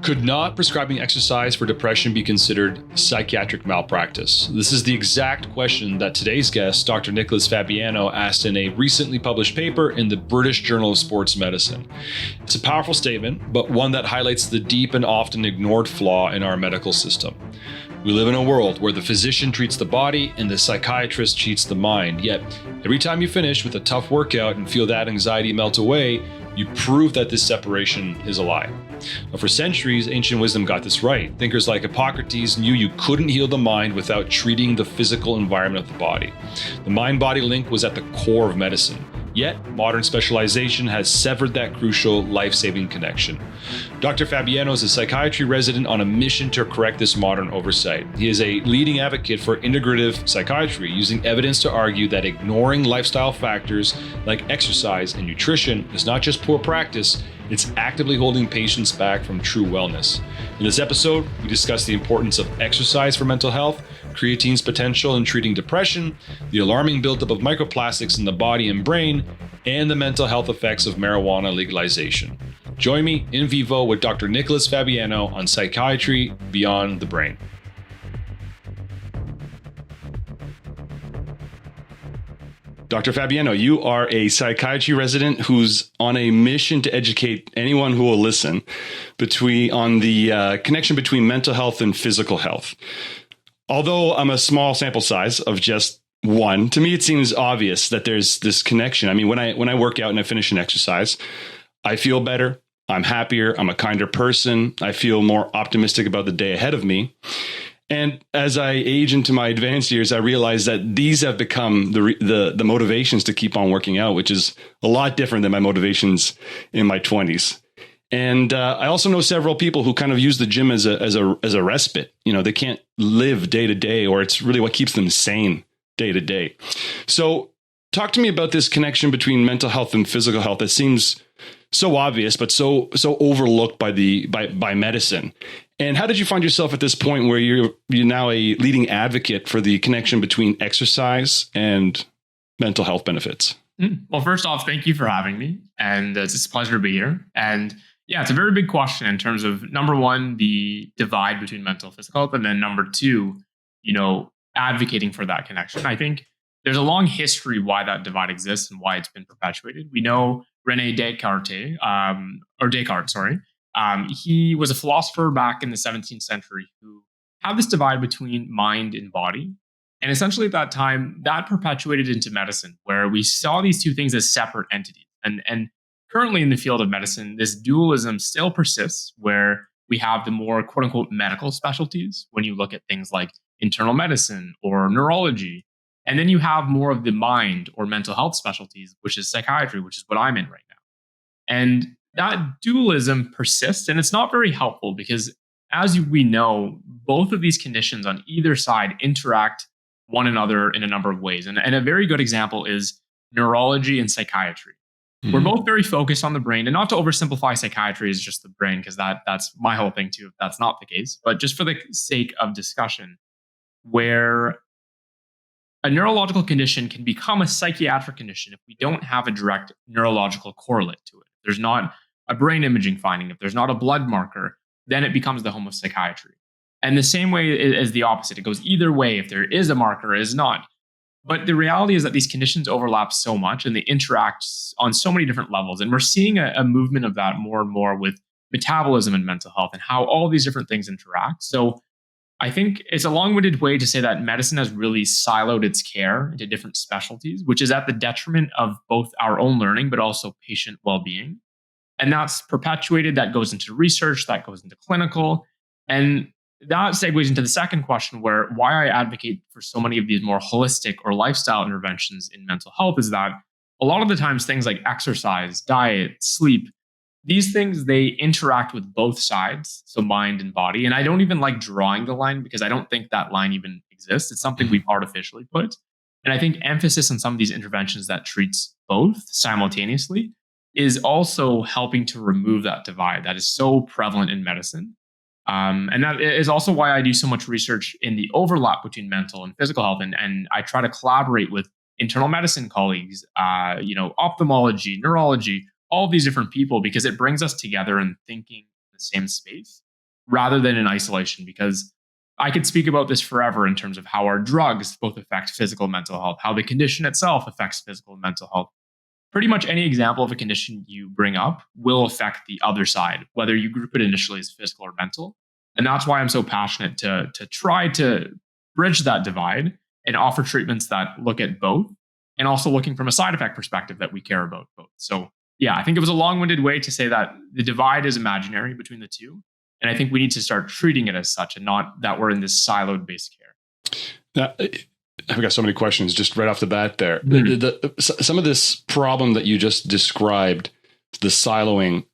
Could not prescribing exercise for depression be considered psychiatric malpractice? This is the exact question that today's guest, Dr. Nicholas Fabiano, asked in a recently published paper in the British Journal of Sports Medicine. It's a powerful statement, but one that highlights the deep and often ignored flaw in our medical system. We live in a world where the physician treats the body and the psychiatrist treats the mind. Yet, every time you finish with a tough workout and feel that anxiety melt away, you prove that this separation is a lie. Now, for centuries, ancient wisdom got this right. Thinkers like Hippocrates knew you couldn't heal the mind without treating the physical environment of the body. The mind-body link was at the core of medicine. Yet, modern specialization has severed that crucial life-saving connection. Dr. Fabiano is a psychiatry resident on a mission to correct this modern oversight. He is a leading advocate for integrative psychiatry, using evidence to argue that ignoring lifestyle factors like exercise and nutrition is not just poor practice, it's actively holding patients back from true wellness. In this episode, we discuss the importance of exercise for mental health, creatine's potential in treating depression, the alarming buildup of microplastics in the body and brain, and the mental health effects of marijuana legalization. Join me in vivo with Dr. Nicholas Fabiano on Psychiatry Beyond the Brain. Dr. Fabiano, you are a psychiatry resident who's on a mission to educate anyone who will listen on the connection between mental health and physical health. Although I'm a small sample size of just one, to me it seems obvious that there's this connection. I mean, when I work out and I finish an exercise, I feel better, I'm happier, I'm a kinder person, I feel more optimistic about the day ahead of me. And as I age into my advanced years, I realize that these have become the motivations to keep on working out, which is a lot different than my motivations in my 20s. And I also know several people who kind of use the gym as a respite. You know, they can't live day to day, or it's really what keeps them sane day to day. So talk to me about this connection between mental health and physical health that seems so obvious, but so overlooked by medicine. And how did you find yourself at this point where you're now a leading advocate for the connection between exercise and mental health benefits? Well, first off, thank you for having me. And it's a pleasure to be here. And yeah, it's a very big question in terms of, number one, the divide between mental and physical health. And then number two, advocating for that connection. I think there's a long history why that divide exists and why it's been perpetuated. We know René Descartes, he was a philosopher back in the 17th century who had this divide between mind and body. And essentially at that time, that perpetuated into medicine, where we saw these two things as separate entities. And currently in the field of medicine, this dualism still persists, where we have the more quote unquote medical specialties when you look at things like internal medicine or neurology. And then you have more of the mind or mental health specialties, which is psychiatry, which is what I'm in right now. And that dualism persists, and it's not very helpful because, as we know, both of these conditions on either side interact one another in a number of ways. And a very good example is neurology and psychiatry. We're both very focused on the brain, and not to oversimplify psychiatry as just the brain, because that's my whole thing too, if that's not the case. But just for the sake of discussion, where a neurological condition can become a psychiatric condition if we don't have a direct neurological correlate to it. There's not a brain imaging finding, if there's not a blood marker, then it becomes the home of psychiatry. And the same way as the opposite, it goes either way if there is a marker or is not. But the reality is that these conditions overlap so much and they interact on so many different levels. And we're seeing a movement of that more and more with metabolism and mental health and how all these different things interact. So I think it's a long-winded way to say that medicine has really siloed its care into different specialties, which is at the detriment of both our own learning, but also patient well-being. And that's perpetuated. That goes into research, that goes into clinical. And that segues into the second question, where why I advocate for so many of these more holistic or lifestyle interventions in mental health is that a lot of the times things like exercise, diet, sleep, these things, they interact with both sides, so mind and body. And I don't even like drawing the line because I don't think that line even exists. It's something we've artificially put. And I think emphasis on some of these interventions that treats both simultaneously is also helping to remove that divide that is so prevalent in medicine. And that is also why I do so much research in the overlap between mental and physical health. And I try to collaborate with internal medicine colleagues, ophthalmology, neurology, all of these different people, because it brings us together and thinking in the same space. rather than in isolation, because I could speak about this forever in terms of how our drugs both affect physical and mental health, how the condition itself affects physical and mental health. Pretty much any example of a condition you bring up will affect the other side, whether you group it initially as physical or mental. And that's why I'm so passionate to try to bridge that divide and offer treatments that look at both, and also looking from a side effect perspective that we care about both. So yeah, I think it was a long-winded way to say that the divide is imaginary between the two. And I think we need to start treating it as such, and not that we're in this siloed based care. Now, I've got so many questions just right off the bat there. Mm-hmm. Some of this problem that you just described, the siloing,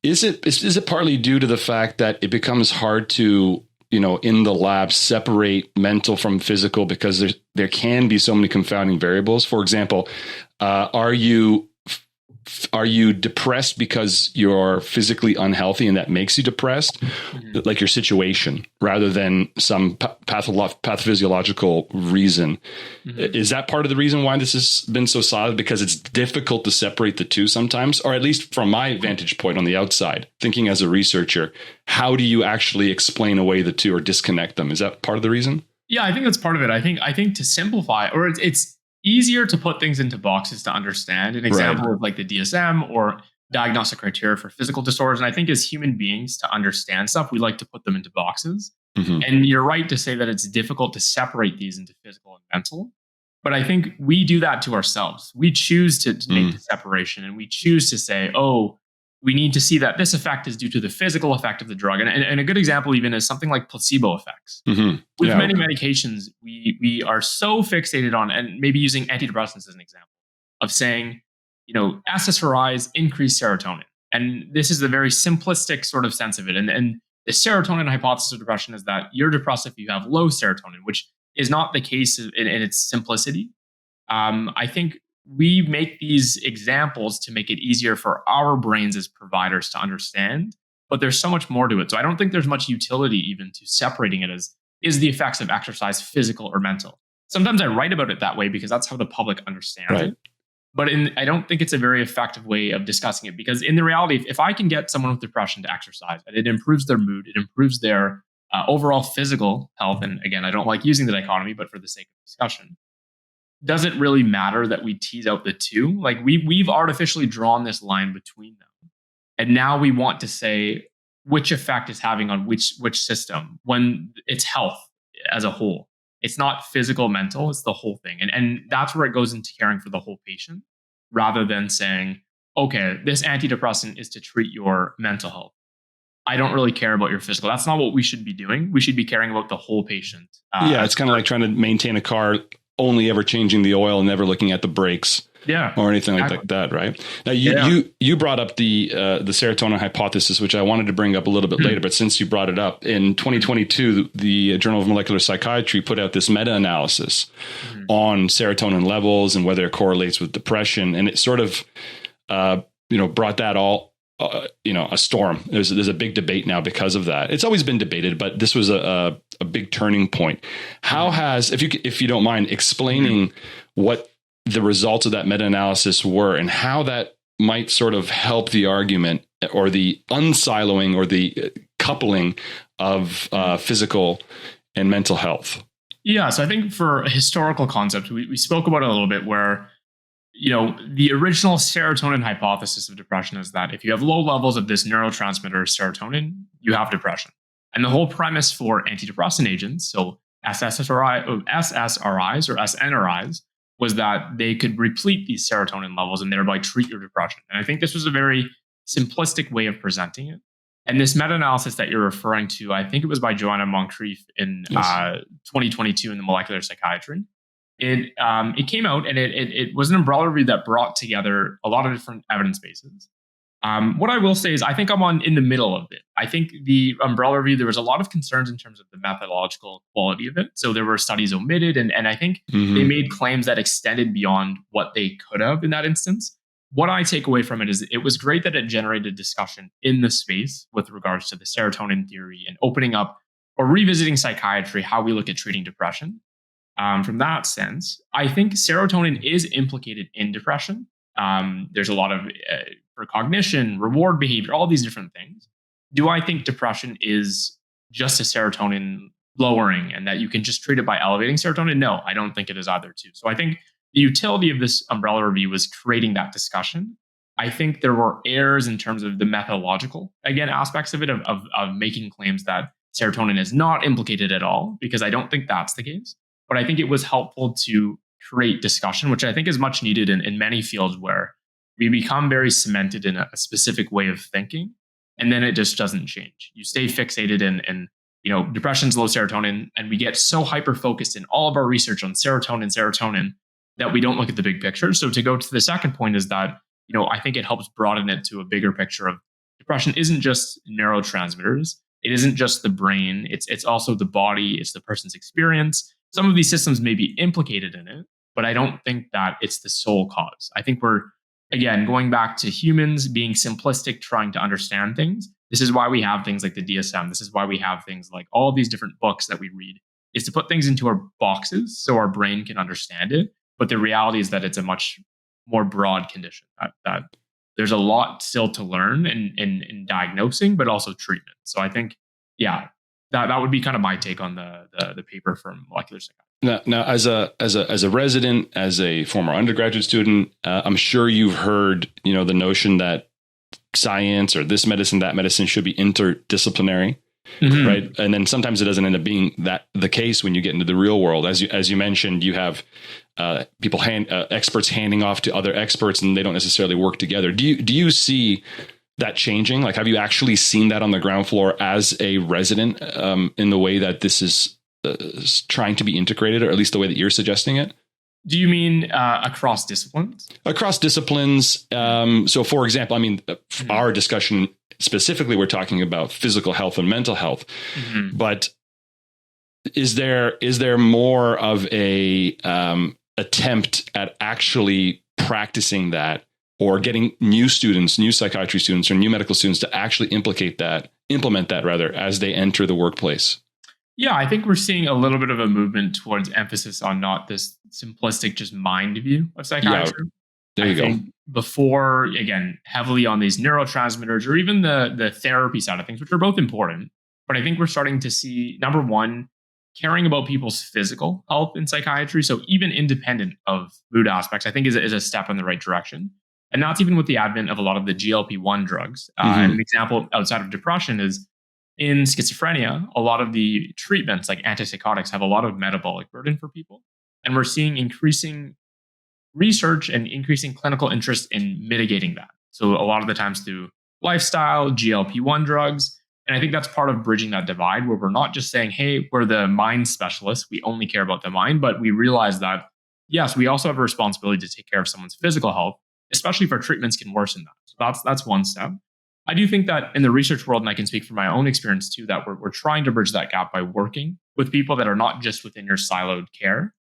is it partly due to the fact that it becomes hard to, in the lab, separate mental from physical because there can be so many confounding variables? For example, are you depressed because you're physically unhealthy and that makes you depressed? Mm-hmm. Like your situation, rather than some pathophysiological reason. Mm-hmm. Is that part of the reason why this has been so solid? Because it's difficult to separate the two sometimes, or at least from my vantage point on the outside, thinking as a researcher, how do you actually explain away the two or disconnect them? Is that part of the reason? Yeah, I think that's part of it. I think to simplify, or it's easier to put things into boxes to understand. An example of like the DSM or diagnostic criteria for physical disorders. And I think as human beings, to understand stuff, we like to put them into boxes. Mm-hmm. And you're right to say that it's difficult to separate these into physical and mental. But I think we do that to ourselves. We choose to make the separation, and we choose to say, oh, we need to see that this effect is due to the physical effect of the drug. And a good example even is something like placebo effects. Mm-hmm. With many medications, we are so fixated on, and maybe using antidepressants as an example, of saying, SSRIs increase serotonin. And this is a very simplistic sort of sense of it. And the serotonin hypothesis of depression is that you're depressed if you have low serotonin, which is not the case in its simplicity. I think we make these examples to make it easier for our brains as providers to understand, but there's so much more to it. So I don't think there's much utility even to separating it as, is the effects of exercise physical or mental? Sometimes I write about it that way because that's how the public understands it. But I don't think it's a very effective way of discussing it, because in the reality, if I can get someone with depression to exercise and it improves their mood, it improves their overall physical health. And again, I don't like using the dichotomy, but for the sake of discussion, does it really matter that we tease out the two? Like we've artificially drawn this line between them. And now we want to say which effect is having on which system, when it's health as a whole. It's not physical, mental, it's the whole thing. And that's where it goes into caring for the whole patient, rather than saying, okay, this antidepressant is to treat your mental health. I don't really care about your physical. That's not what we should be doing. We should be caring about the whole patient. It's kind of like trying to maintain a car, only ever changing the oil and never looking at the brakes, or anything like that, right? Now, you brought up the serotonin hypothesis, which I wanted to bring up a little bit later, but since you brought it up, in 2022, the Journal of Molecular Psychiatry put out this meta-analysis on serotonin levels and whether it correlates with depression, and it sort of brought that all a storm. There's a big debate now because of that. It's always been debated, but this was a big turning point. How has, if you don't mind explaining what the results of that meta-analysis were and how that might sort of help the argument or the unsiloing or the coupling of physical and mental health? Yeah. So I think for a historical concept, we spoke about it a little bit, where the original serotonin hypothesis of depression is that if you have low levels of this neurotransmitter serotonin, you have depression. And the whole premise for antidepressant agents, so SSRIs or SNRIs, was that they could replete these serotonin levels and thereby treat your depression. And I think this was a very simplistic way of presenting it. And this meta-analysis that you're referring to, I think it was by Joanna Moncrief in 2022 in the Molecular Psychiatry. It came out, and it was an umbrella review that brought together a lot of different evidence bases. What I will say is I think I'm in the middle of it. I think the umbrella review, there was a lot of concerns in terms of the methodological quality of it. So there were studies omitted, and I think they made claims that extended beyond what they could have in that instance. What I take away from it is it was great that it generated discussion in the space with regards to the serotonin theory and opening up or revisiting psychiatry, how we look at treating depression. From that sense, I think serotonin is implicated in depression. There's a lot of for cognition, reward behavior, all these different things. Do I think depression is just a serotonin lowering and that you can just treat it by elevating serotonin? No, I don't think it is either too. So I think the utility of this umbrella review was creating that discussion. I think there were errors in terms of the methodological, again, aspects of it, of making claims that serotonin is not implicated at all, because I don't think that's the case. But I think it was helpful to create discussion, which I think is much needed in many fields where we become very cemented in a specific way of thinking, and then it just doesn't change. You stay fixated in depression's low serotonin, and we get so hyper focused in all of our research on serotonin that we don't look at the big picture. So to go to the second point is that I think it helps broaden it to a bigger picture of depression isn't just neurotransmitters. It isn't just the brain. It's also the body. It's the person's experience. Some of these systems may be implicated in it, but I don't think that it's the sole cause. I think we're, again, going back to humans being simplistic, trying to understand things. This is why we have things like the DSM. This is why we have things like all of these different books that we read, is to put things into our boxes so our brain can understand it. But the reality is that it's a much more broad condition, that there's a lot still to learn in diagnosing, but also treatment. So I think, that would be kind of my take on the paper from molecular psychiatry. Now, as a resident, as a former undergraduate student, I'm sure you've heard, the notion that science or this medicine, that medicine should be interdisciplinary, right? And then sometimes it doesn't end up being that the case when you get into the real world. As you mentioned, you have people experts handing off to other experts, and they don't necessarily work together. Do you see that changing? Like, have you actually seen that on the ground floor as a resident in the way that this is trying to be integrated, or at least the way that you're suggesting it? Do you mean across disciplines? Across disciplines. So, for example, our discussion specifically, we're talking about physical health and mental health. But is there more of a attempt at actually practicing that, or getting new psychiatry students or new medical students to actually implement that as they enter the workplace? Yeah, I think we're seeing a little bit of a movement towards emphasis on not this simplistic, just mind view of psychiatry. Yeah, there you go. Before, again, heavily on these neurotransmitters or even the therapy side of things, which are both important. But I think we're starting to see, number one, caring about people's physical health in psychiatry. So even independent of mood aspects, I think is a step in the right direction. And that's even with the advent of a lot of the GLP-1 drugs. And an example outside of depression is in schizophrenia, a lot of the treatments like antipsychotics have a lot of metabolic burden for people. And we're seeing increasing research and increasing clinical interest in mitigating that. So a lot of the times through lifestyle, GLP-1 drugs. And I think that's part of bridging that divide, where we're not just saying, hey, we're the mind specialists, we only care about the mind, but we realize that, yes, we also have a responsibility to take care of someone's physical health, especially if our treatments can worsen that. So that's one step. I do think that in the research world, and I can speak from my own experience too, that we're trying to bridge that gap by working with people that are not just within your siloed care.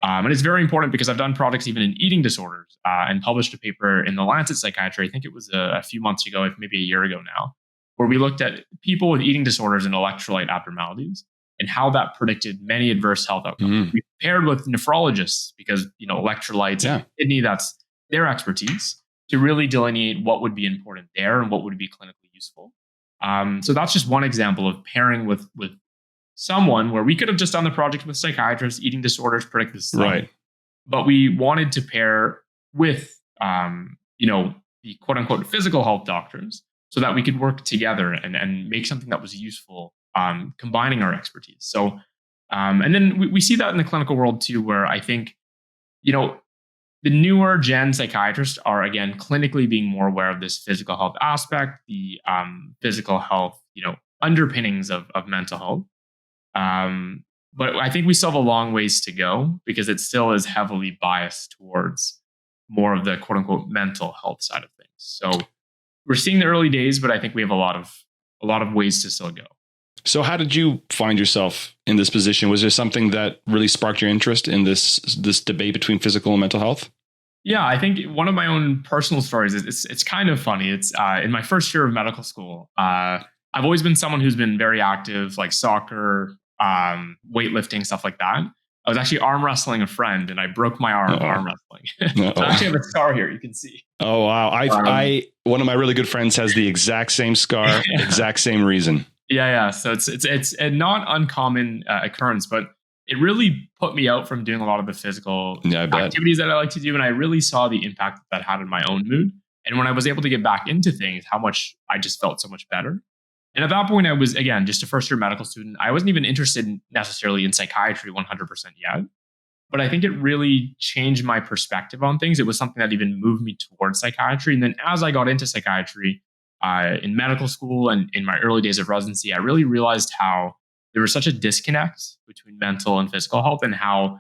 And it's very important because I've done projects even in eating disorders and published a paper in the Lancet Psychiatry. I think it was a few months ago, maybe a year ago now, where we looked at people with eating disorders and electrolyte abnormalities and how that predicted many adverse health outcomes. We paired with nephrologists because, electrolytes and kidney, that's their expertise, to really delineate what would be important there and what would be clinically useful. So that's just one example of pairing with someone where we could have just done the project with psychiatrists, eating disorders, predictive stuff. Right. But we wanted to pair with, the quote unquote physical health doctors so that we could work together and make something that was useful, combining our expertise. So, and then we see that in the clinical world too, where I think, the newer gen psychiatrists are, again, clinically being more aware of this physical health aspect, the physical health, underpinnings of mental health. But I think we still have a long ways to go because it still is heavily biased towards more of the quote unquote mental health side of things. So we're seeing the early days, but I think we have a lot of ways to still go. So how did you find yourself in this position? Was there something that really sparked your interest in this debate between physical and mental health? Yeah, I think one of my own personal stories is it's kind of funny. It's in my first year of medical school. I've always been someone who's been very active, like soccer, weightlifting, stuff like that. I was actually arm wrestling a friend and I broke my arm arm wrestling. So I actually have a scar here, you can see. Oh, wow. I one of my really good friends has the exact same scar, exact same reason. Yeah. So it's a not uncommon occurrence, but it really put me out from doing a lot of the physical activities that I like to do. And I really saw the impact that had on my own mood. And when I was able to get back into things, how much I just felt so much better. And at that point, I was, again, just a first-year medical student. I wasn't even interested necessarily in psychiatry 100% yet. But I think it really changed my perspective on things. It was something that even moved me towards psychiatry. And then as I got into psychiatry in medical school and in my early days of residency, I really realized how there was such a disconnect between mental and physical health, and how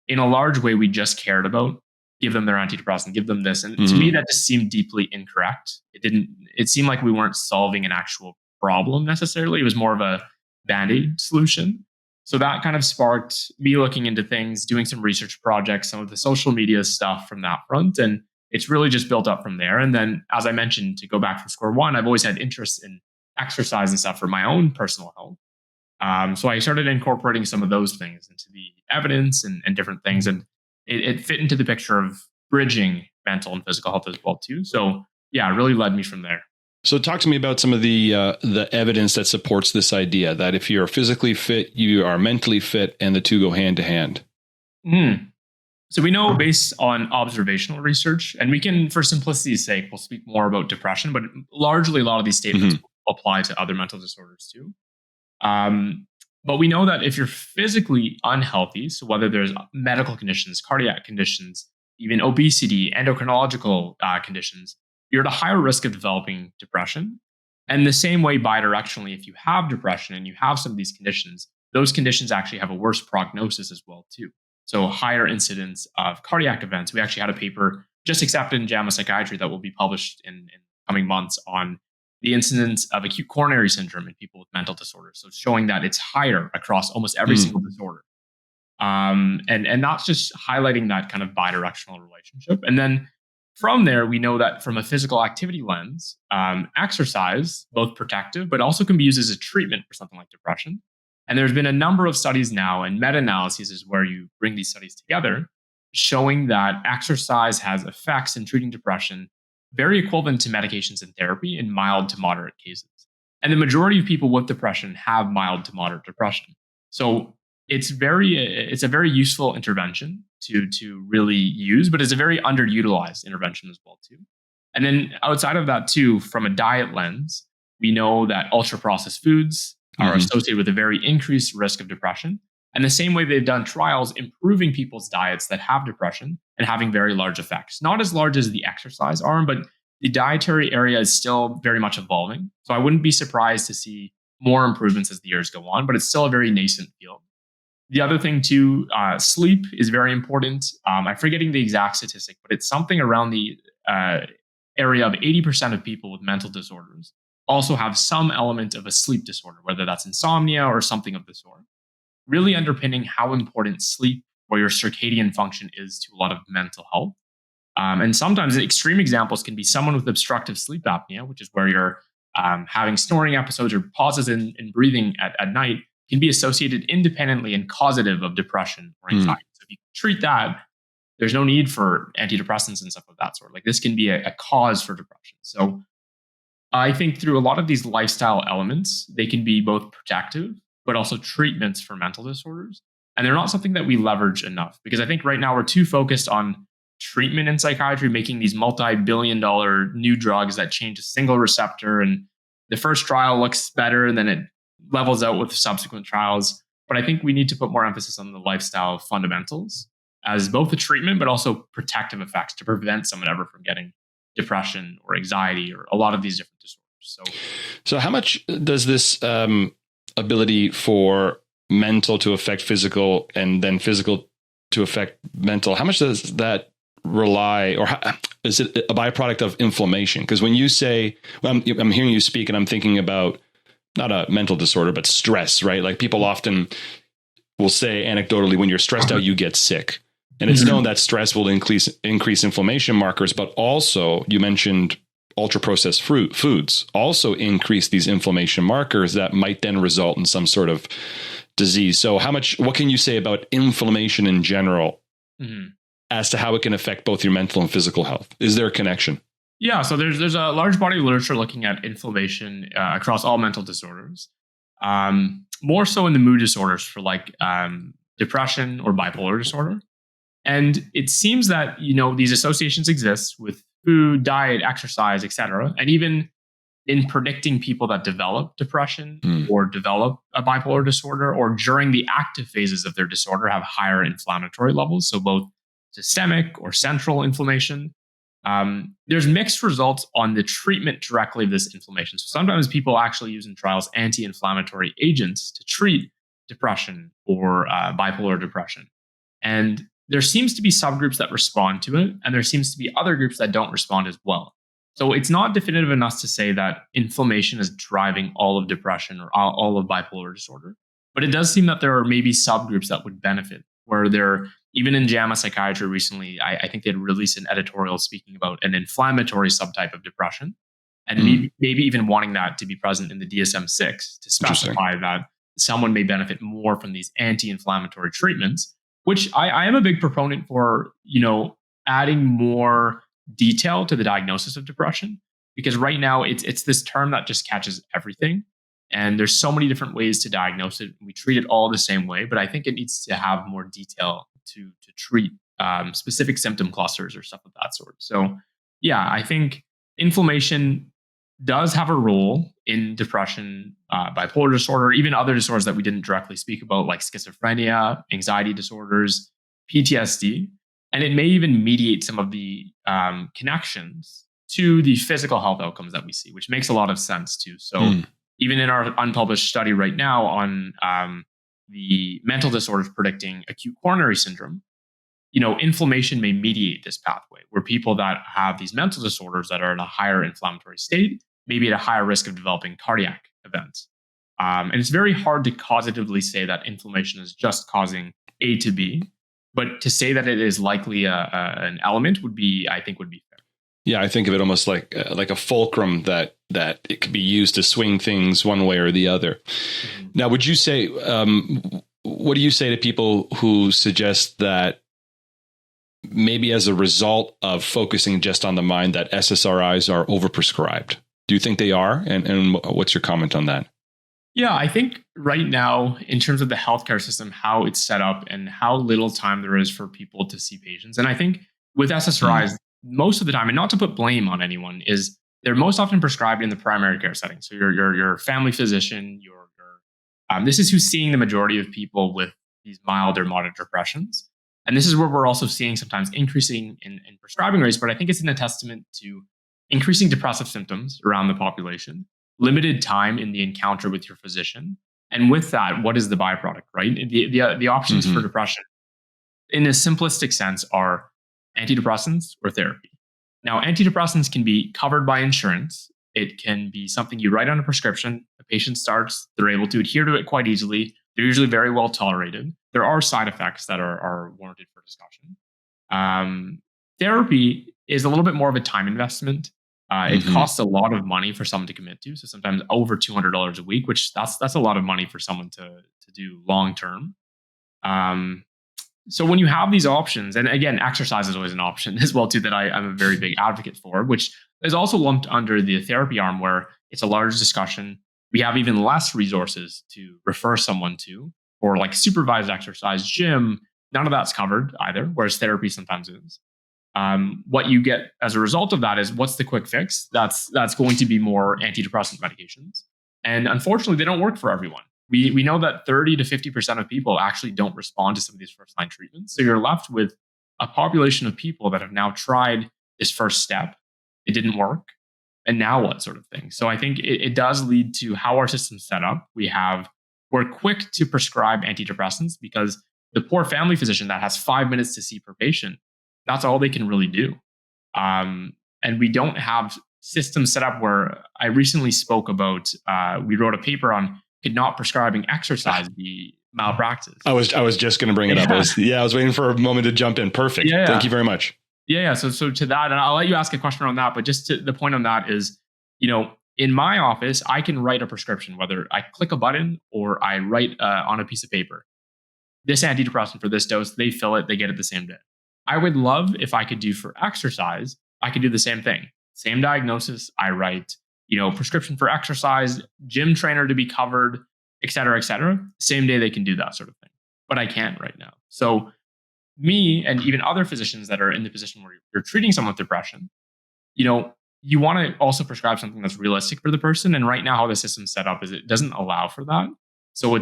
in a large way we just cared about give them their antidepressant, give them this. And to me, that just seemed deeply incorrect. It seemed like we weren't solving an actual problem necessarily. It was more of a Band-Aid solution. So that kind of sparked me looking into things, doing some research projects, some of the social media stuff from that front. And it's really just built up from there. And then, as I mentioned, to go back from square one, I've always had interest in exercise and stuff for my own personal health. So I started incorporating some of those things into the evidence and different things. And it fit into the picture of bridging mental and physical health as well too. So yeah, it really led me from there. So talk to me about some of the evidence that supports this idea that if you're physically fit, you are mentally fit, and the two go hand to hand. So we know, based on observational research, and we can, for simplicity's sake, we'll speak more about depression, but largely a lot of these statements apply to other mental disorders too. But we know that if you're physically unhealthy, so whether there's medical conditions, cardiac conditions, even obesity, endocrinological conditions, you're at a higher risk of developing depression. And the same way, bidirectionally, if you have depression and you have some of these conditions, those conditions actually have a worse prognosis as well too. So higher incidence of cardiac events. We actually had a paper just accepted in JAMA Psychiatry that will be published in coming months on the incidence of acute coronary syndrome in people with mental disorders. So showing that it's higher across almost every single disorder. And that's just highlighting that kind of bidirectional relationship. And then from there, we know that from a physical activity lens, exercise, both protective, but also can be used as a treatment for something like depression. And there's been a number of studies now, and meta-analyses is where you bring these studies together, showing that exercise has effects in treating depression very equivalent to medications and therapy in mild to moderate cases. And the majority of people with depression have mild to moderate depression. So it's a very useful intervention to really use, but it's a very underutilized intervention as well too. And then outside of that too, from a diet lens, we know that ultra-processed foods are associated with a very increased risk of depression. And the same way they've done trials improving people's diets that have depression and having very large effects. Not as large as the exercise arm, but the dietary area is still very much evolving. So I wouldn't be surprised to see more improvements as the years go on, but it's still a very nascent field. The other thing too, sleep is very important. I'm forgetting the exact statistic, but it's something around the area of 80% of people with mental disorders also have some element of a sleep disorder, whether that's insomnia or something of the sort. Really underpinning how important sleep or your circadian function is to a lot of mental health. And sometimes extreme examples can be someone with obstructive sleep apnea, which is where you're having snoring episodes or pauses in breathing at night, can be associated independently and causative of depression or anxiety. So if you treat that, there's no need for antidepressants and stuff of that sort. Like this can be a cause for depression. So I think through a lot of these lifestyle elements, they can be both protective, but also treatments for mental disorders. And they're not something that we leverage enough, because I think right now we're too focused on treatment in psychiatry, making these multi-billion-dollar new drugs that change a single receptor. And the first trial looks better and then it levels out with subsequent trials. But I think we need to put more emphasis on the lifestyle fundamentals as both a treatment, but also protective effects to prevent someone ever from getting depression or anxiety or a lot of these different disorders. So how much does this ability for mental to affect physical and then physical to affect mental, how much does that rely, or is it a byproduct of inflammation? Because when you say, well, I'm hearing you speak and I'm thinking about not a mental disorder, but stress, right? Like people often will say anecdotally, when you're stressed out, you get sick. And it's known that stress will increase inflammation markers, but also you mentioned ultra-processed foods also increase these inflammation markers that might then result in some sort of disease. So what can you say about inflammation in general Mm-hmm. as to how it can affect both your mental and physical health? Is there a connection? Yeah, so there's a large body of literature looking at inflammation across all mental disorders, more so in the mood disorders for like depression or bipolar disorder. And it seems that these associations exist with food, diet, exercise, etc., and even in predicting people that develop depression or develop a bipolar disorder, or during the active phases of their disorder have higher inflammatory levels, so both systemic or central inflammation. There's mixed results on the treatment directly of this inflammation. So sometimes people actually use in trials anti-inflammatory agents to treat depression or bipolar depression. And there seems to be subgroups that respond to it, and there seems to be other groups that don't respond as well. So it's not definitive enough to say that inflammation is driving all of depression or all of bipolar disorder. But it does seem that there are maybe subgroups that would benefit, where they're even in JAMA Psychiatry recently, I think they'd released an editorial speaking about an inflammatory subtype of depression, and maybe even wanting that to be present in the DSM-6 to specify that someone may benefit more from these anti-inflammatory treatments, which I am a big proponent for, adding more detail to the diagnosis of depression, because right now it's this term that just catches everything. And there's so many different ways to diagnose it. We treat it all the same way, but I think it needs to have more detail to treat specific symptom clusters or stuff of that sort. So yeah, I think inflammation does have a role in depression, bipolar disorder, even other disorders that we didn't directly speak about, like schizophrenia, anxiety disorders, PTSD. And it may even mediate some of the connections to the physical health outcomes that we see, which makes a lot of sense too. So even in our unpublished study right now on the mental disorders predicting acute coronary syndrome, inflammation may mediate this pathway, where people that have these mental disorders that are in a higher inflammatory state may be at a higher risk of developing cardiac events. And it's very hard to causatively say that inflammation is just causing A to B, but to say that it is likely an element would be fair. Yeah, I think of it almost like a fulcrum that it could be used to swing things one way or the other. Now, would you say, what do you say to people who suggest that maybe as a result of focusing just on the mind that SSRIs are overprescribed? Do you think they are? And what's your comment on that? Yeah, I think right now, in terms of the healthcare system, how it's set up and how little time there is for people to see patients. And I think with SSRIs, most of the time, and not to put blame on anyone, is they're most often prescribed in the primary care setting. So your family physician, this is who's seeing the majority of people with these mild or moderate depressions. And this is where we're also seeing sometimes increasing in prescribing rates, but I think it's a testament to increasing depressive symptoms around the population, limited time in the encounter with your physician. And with that, what is the byproduct, right? The options for depression, in a simplistic sense, are antidepressants or therapy. Now, antidepressants can be covered by insurance. It can be something you write on a prescription. A patient starts, they're able to adhere to it quite easily. They're usually very well tolerated. There are side effects that are warranted for discussion. Therapy is a little bit more of a time investment. It costs a lot of money for someone to commit to. So sometimes over $200 a week, which that's a lot of money for someone to do long term. So when you have these options, and again, exercise is always an option as well too, that I'm a very big advocate for, which is also lumped under the therapy arm, where it's a large discussion. We have even less resources to refer someone to, or like supervised exercise, gym. None of that's covered either, whereas therapy sometimes is. What you get as a result of that is, what's the quick fix? That's going to be more antidepressant medications. And unfortunately, they don't work for everyone. We know that 30 to 50% of people actually don't respond to some of these first-line treatments. So you're left with a population of people that have now tried this first step. It didn't work. And now what, sort of thing? So I think it does lead to how our system's set up. We're quick to prescribe antidepressants because the poor family physician that has 5 minutes to see per patient, that's all they can really do. And we don't have systems set up where I recently spoke about, we wrote a paper on, could not prescribing exercise be malpractice? I was just going to bring it up. I was waiting for a moment to jump in. Perfect. Yeah. Thank you very much. Yeah. So to that, and I'll let you ask a question on that, but just to the point on that is, in my office, I can write a prescription, whether I click a button or I write on a piece of paper, this antidepressant for this dose, they fill it, they get it the same day. I would love if I could do for exercise, I could do the same thing. Same diagnosis, I write, prescription for exercise, gym trainer to be covered, et cetera, et cetera. Same day they can do that sort of thing. But I can't right now. So me and even other physicians that are in the position where you're treating someone with depression, you want to also prescribe something that's realistic for the person. And right now, how the system's set up is it doesn't allow for that. So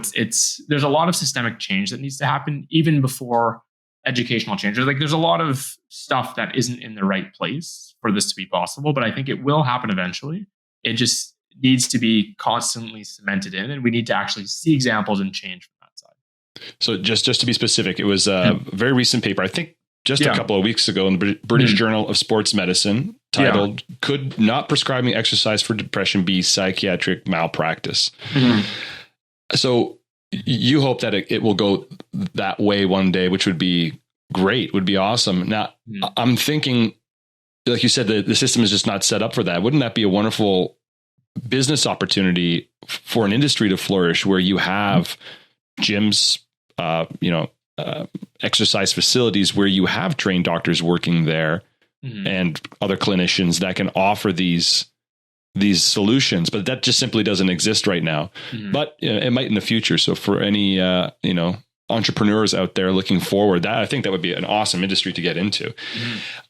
there's a lot of systemic change that needs to happen even before educational change. Like there's a lot of stuff that isn't in the right place for this to be possible, but I think it will happen eventually. It just needs to be constantly cemented in, and we need to actually see examples and change from that side. So just to be specific, it was a very recent paper, I think just a couple of weeks ago in the British Journal of Sports Medicine, titled, Could Not Prescribing Exercise for Depression Be Psychiatric Malpractice? So you hope that it will go that way one day, which would be great, would be awesome. Now, I'm thinking, like you said, the system is just not set up for that. Wouldn't that be a wonderful business opportunity for an industry to flourish where you have gyms, exercise facilities where you have trained doctors working there and other clinicians that can offer these solutions, but that just simply doesn't exist right now. But it might in the future. So for any entrepreneurs out there looking forward, I think that would be an awesome industry to get into.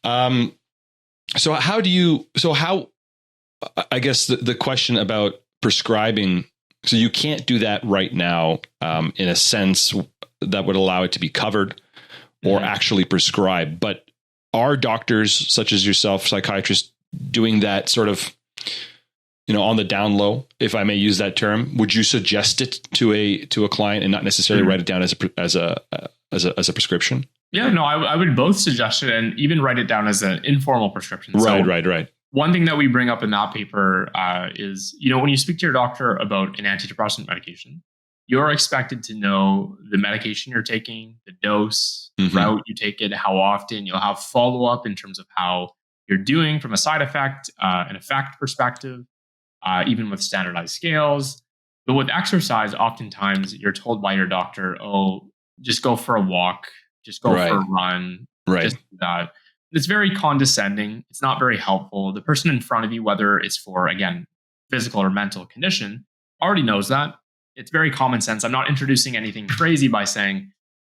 So I guess the question about prescribing, so you can't do that right now in a sense that would allow it to be covered or actually prescribed. But are doctors such as yourself, psychiatrists, doing that sort of, on the down low, if I may use that term? Would you suggest it to a client and not necessarily write it down as a prescription? Yeah, no, I would both suggest it and even write it down as an informal prescription. Right. One thing that we bring up in that paper is, when you speak to your doctor about an antidepressant medication, you're expected to know the medication you're taking, the dose, the route you take it, how often. You'll have follow-up in terms of how you're doing from a side effect, an effect perspective, even with standardized scales. But with exercise, oftentimes you're told by your doctor, just go for a walk, just go for a run, just do that. It's very condescending. It's not very helpful. The person in front of you, whether it's for, again, physical or mental condition, already knows that. It's very common sense. I'm not introducing anything crazy by saying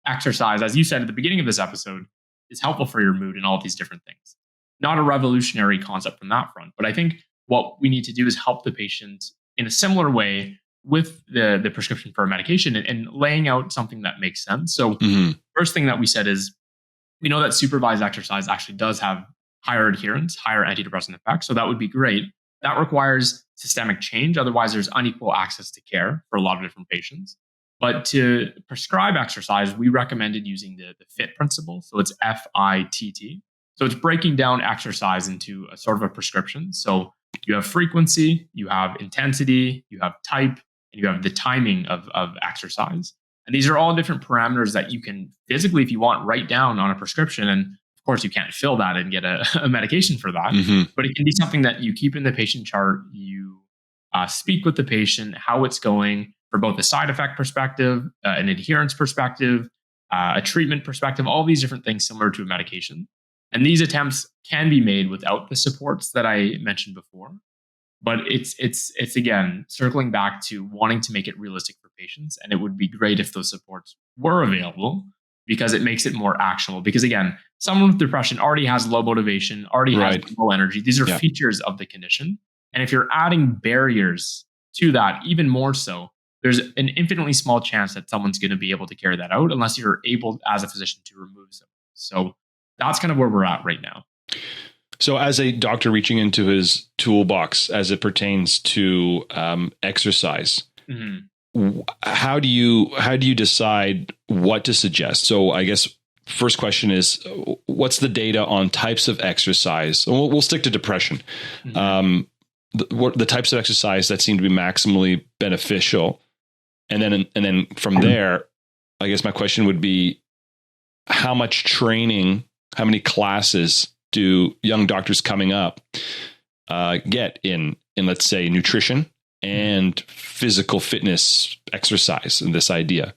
exercise, as you said at the beginning of this episode, is helpful for your mood and all of these different things. Not a revolutionary concept from that front. But I think what we need to do is help the patient in a similar way with the prescription for a medication and laying out something that makes sense. So first thing that we said is, we know that supervised exercise actually does have higher adherence, higher antidepressant effects. So that would be great. That requires systemic change. Otherwise, there's unequal access to care for a lot of different patients. But to prescribe exercise, we recommended using the FIT principle. So it's FITT. So it's breaking down exercise into a sort of a prescription. So you have frequency, you have intensity, you have type, and you have the timing of exercise. And these are all different parameters that you can physically, if you want, write down on a prescription. And of course, you can't fill that and get a medication for that. But it can be something that you keep in the patient chart. You speak with the patient, how it's going for both a side effect perspective, an adherence perspective, a treatment perspective, all these different things similar to a medication. And these attempts can be made without the supports that I mentioned before. But it's again, circling back to wanting to make it realistic for patients. And it would be great if those supports were available because it makes it more actionable. Because again, someone with depression already has low motivation, already has low energy. These are features of the condition. And if you're adding barriers to that, even more so, there's an infinitely small chance that someone's going to be able to carry that out unless you're able as a physician to remove them. So that's kind of where we're at right now. So as a doctor reaching into his toolbox as it pertains to exercise, how do you decide what to suggest? So I guess first question is, what's the data on types of exercise? We'll stick to depression. The types of exercise that seem to be maximally beneficial. And then from there, I guess my question would be, how much training, how many classes do young doctors coming up get in let's say, nutrition and physical fitness, exercise, and this idea?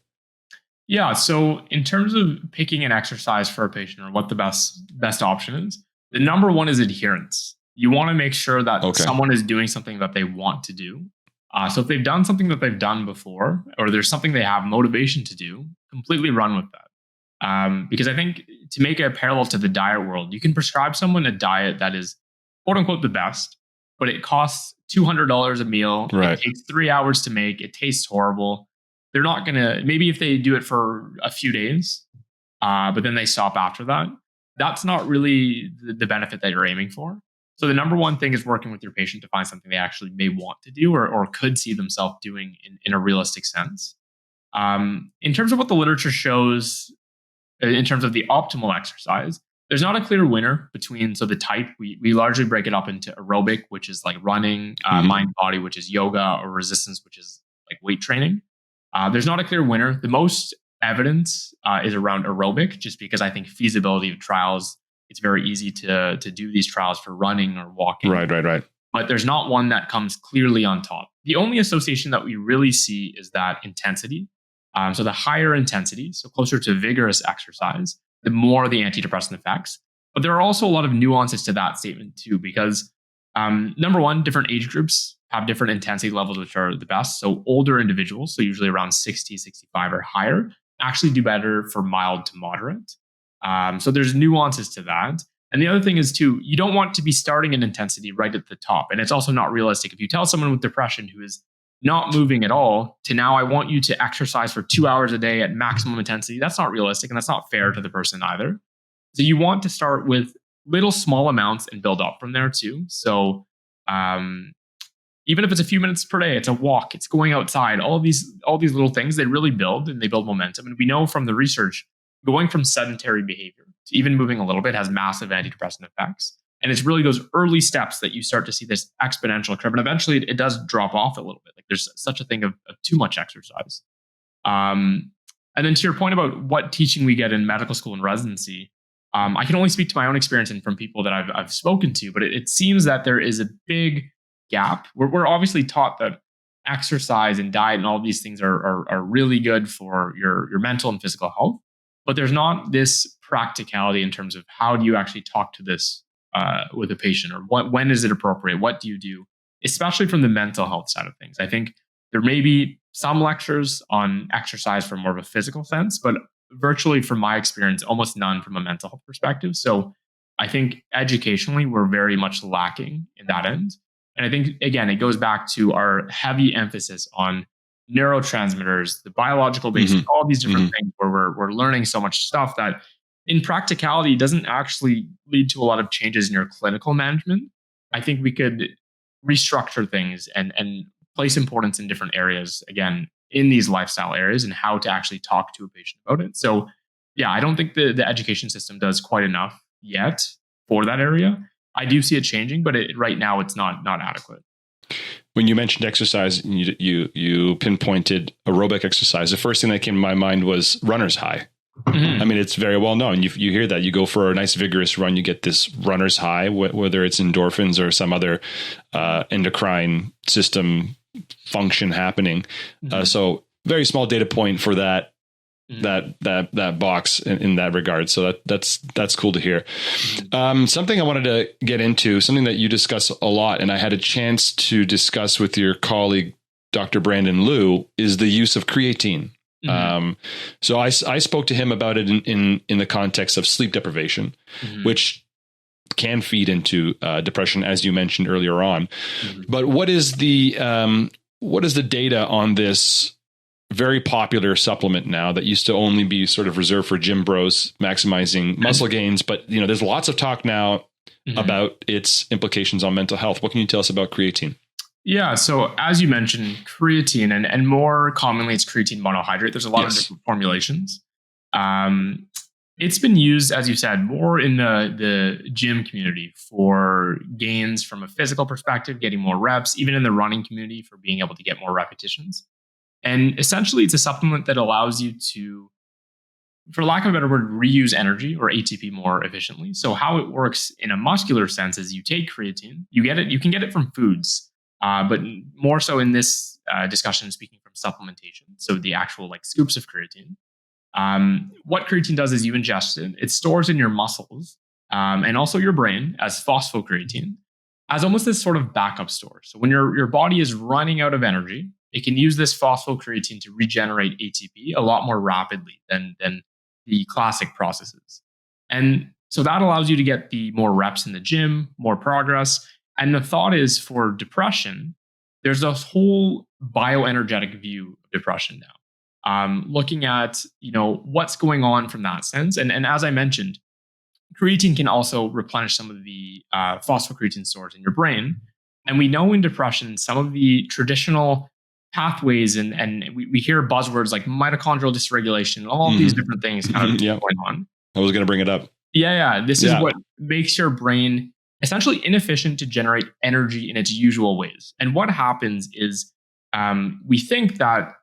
Yeah. So in terms of picking an exercise for a patient or what the best option is, the number one is adherence. You want to make sure that someone is doing something that they want to do. So if they've done something that they've done before, or there's something they have motivation to do, completely run with that. Because I think to make a parallel to the diet world, you can prescribe someone a diet that is quote unquote the best, but it costs $200 a meal. Right. It takes 3 hours to make. It tastes horrible. They're not going to, maybe if they do it for a few days, but then they stop after that, that's not really the benefit that you're aiming for. So the number one thing is working with your patient to find something they actually may want to do or could see themselves doing in a realistic sense. In terms of what the literature shows, in terms of the optimal exercise, there's not a clear winner between, so the type, we largely break it up into aerobic, which is like running, mind body, which is yoga, or resistance, which is like weight training. There's not a clear winner. The most evidence is around aerobic, just because I think feasibility of trials, it's very easy to do these trials for running or walking. Right. But there's not one that comes clearly on top. The only association that we really see is that intensity. So the higher intensity, so closer to vigorous exercise, the more the antidepressant effects. But there are also a lot of nuances to that statement too, because number one, different age groups have different intensity levels, which are the best. So older individuals, so usually around 60, 65 or higher, actually do better for mild to moderate. So there's nuances to that. And the other thing is too, you don't want to be starting an intensity right at the top. And it's also not realistic. If you tell someone with depression who is not moving at all to now, I want you to exercise for 2 hours a day at maximum intensity, that's not realistic. And that's not fair to the person either. So you want to start with little small amounts and build up from there too. So even if it's a few minutes per day, it's a walk, it's going outside, all these little things, they really build and they build momentum. And we know from the research, going from sedentary behavior to even moving a little bit has massive antidepressant effects. And it's really those early steps that you start to see this exponential curve. And eventually it does drop off a little bit. Like there's such a thing of too much exercise. And then to your point about what teaching we get in medical school and residency, I can only speak to my own experience and from people that I've spoken to, but it seems that there is a big gap. We're obviously taught that exercise and diet and all these things are really good for your mental and physical health. But there's not this practicality in terms of how do you actually talk to this with a patient, or when is it appropriate? What do you do? Especially from the mental health side of things. I think there may be some lectures on exercise from more of a physical sense, but virtually from my experience, almost none from a mental health perspective. So I think educationally, we're very much lacking in that end. And I think, again, it goes back to our heavy emphasis on neurotransmitters, the biological basis, all these different things where we're learning so much stuff that in practicality doesn't actually lead to a lot of changes in your clinical management. I think we could restructure things and place importance in different areas, again, in these lifestyle areas and how to actually talk to a patient about it. So yeah, I don't think the education system does quite enough yet for that area. I do see it changing, but right now it's not adequate. When you mentioned exercise, you pinpointed aerobic exercise. The first thing that came to my mind was runner's high. I mean, it's very well known. You hear that. You go for a nice vigorous run, you get this runner's high, whether it's endorphins or some other endocrine system function happening. So very small data point for that box in that regard. So that's cool to hear. Something I wanted to get into, something that you discuss a lot, and I had a chance to discuss with your colleague, Dr. Brandon Liu, is the use of creatine. So I spoke to him about it in the context of sleep deprivation, which can feed into depression, as you mentioned earlier on. But what is the data on this very popular supplement now that used to only be sort of reserved for gym bros maximizing muscle gains? But there's lots of talk now about its implications on mental health. What can you tell us about creatine? Yeah, so as you mentioned, creatine, and more commonly it's creatine monohydrate. There's a lot of different formulations. It's been used, as you said, more in the gym community for gains from a physical perspective, getting more reps, even in the running community for being able to get more repetitions. And essentially, it's a supplement that allows you to, for lack of a better word, reuse energy or ATP more efficiently. So how it works in a muscular sense is you take creatine, you can get it from foods. but more so in this discussion, speaking from supplementation, so the actual like scoops of creatine. What creatine does is you ingest it, it stores in your muscles and also your brain as phosphocreatine, as almost this sort of backup store. So when your body is running out of energy, it can use this phosphocreatine to regenerate ATP a lot more rapidly than the classic processes. And so that allows you to get the more reps in the gym, more progress. And the thought is for depression, there's a whole bioenergetic view of depression now. Looking at, what's going on from that sense. And as I mentioned, creatine can also replenish some of the phosphocreatine stores in your brain. And we know in depression, some of the traditional pathways, and we hear buzzwords like mitochondrial dysregulation, and all of these different things kind of going on. I was going to bring it up. Yeah. This is what makes your brain essentially inefficient to generate energy in its usual ways. And what happens is we think that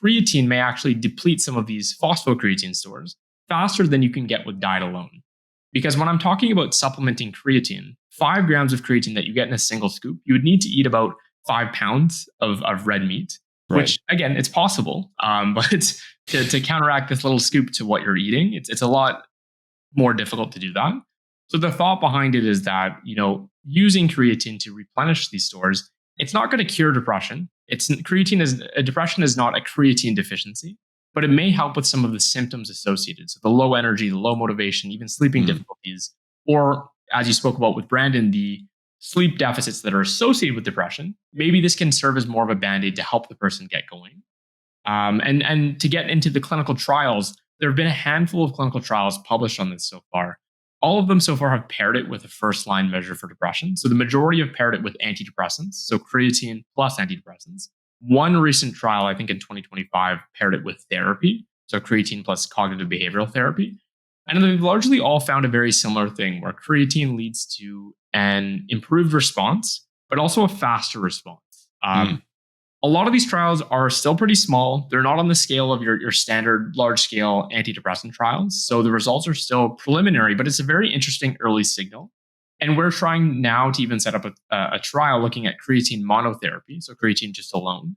creatine may actually deplete some of these phosphocreatine stores faster than you can get with diet alone. Because when I'm talking about supplementing creatine, 5 grams of creatine that you get in a single scoop, you would need to eat about 5 pounds of red meat, which again, it's possible. But to counteract this little scoop to what you're eating, it's a lot more difficult to do that. So the thought behind it is that, using creatine to replenish these stores, it's not going to cure depression. Depression is not a creatine deficiency, but it may help with some of the symptoms associated. So the low energy, the low motivation, even sleeping difficulties, or as you spoke about with Brandon, the sleep deficits that are associated with depression. Maybe this can serve as more of a Band-Aid to help the person get going. And to get into the clinical trials, there have been a handful of clinical trials published on this so far. All of them so far have paired it with a first-line measure for depression. So the majority have paired it with antidepressants, so creatine plus antidepressants. One recent trial, I think in 2025, paired it with therapy, so creatine plus cognitive behavioral therapy. And they've largely all found a very similar thing where creatine leads to an improved response, but also a faster response. A lot of these trials are still pretty small. They're not on the scale of your standard large-scale antidepressant trials. So the results are still preliminary, but it's a very interesting early signal. And we're trying now to even set up a trial looking at creatine monotherapy, so creatine just alone,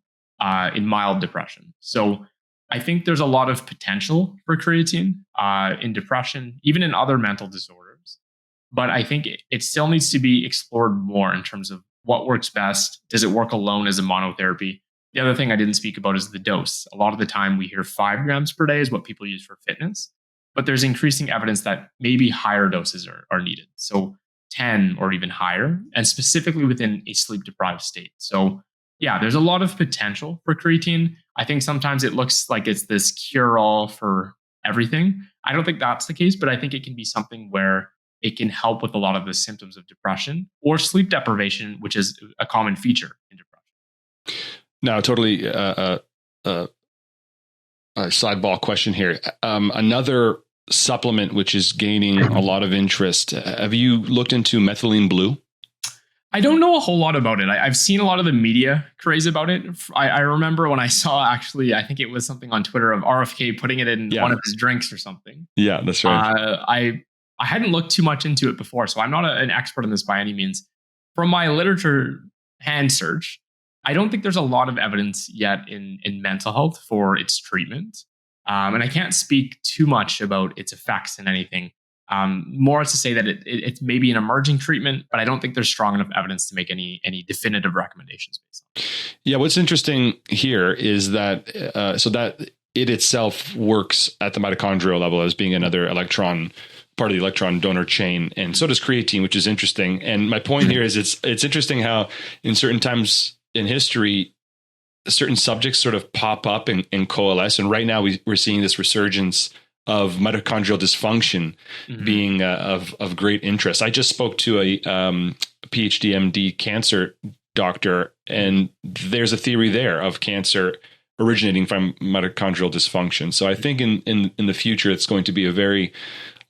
in mild depression. So I think there's a lot of potential for creatine in depression, even in other mental disorders. But I think it still needs to be explored more in terms of what works best. Does it work alone as a monotherapy? The other thing I didn't speak about is the dose. A lot of the time we hear 5 grams per day is what people use for fitness, but there's increasing evidence that maybe higher doses are needed. So 10 or even higher, and specifically within a sleep deprived state. So yeah, there's a lot of potential for creatine. I think sometimes it looks like it's this cure-all for everything. I don't think that's the case, but I think it can be something where it can help with a lot of the symptoms of depression or sleep deprivation, which is a common feature in depression. Now, totally a sideball question here. Another supplement which is gaining a lot of interest. Have you looked into methylene blue? I don't know a whole lot about it. I've seen a lot of the media craze about it. I remember when I saw, actually, I think it was something on Twitter of RFK putting it in one of his drinks or something. Yeah, that's right. I hadn't looked too much into it before, so I'm not an expert in this by any means. From my literature hand search, I don't think there's a lot of evidence yet in mental health for its treatment. And I can't speak too much about its effects in anything. More to say that it's maybe an emerging treatment, but I don't think there's strong enough evidence to make any definitive recommendations based on it. Yeah, what's interesting here is that so that it itself works at the mitochondrial level as being another electron, part of the electron donor chain, and so does creatine, which is interesting. And my point here is it's interesting how in certain times in history, certain subjects sort of pop up and coalesce. And right now we're seeing this resurgence of mitochondrial dysfunction being of great interest. I just spoke to a PhD MD cancer doctor, and there's a theory there of cancer originating from mitochondrial dysfunction. So I think in the future, it's going to be a very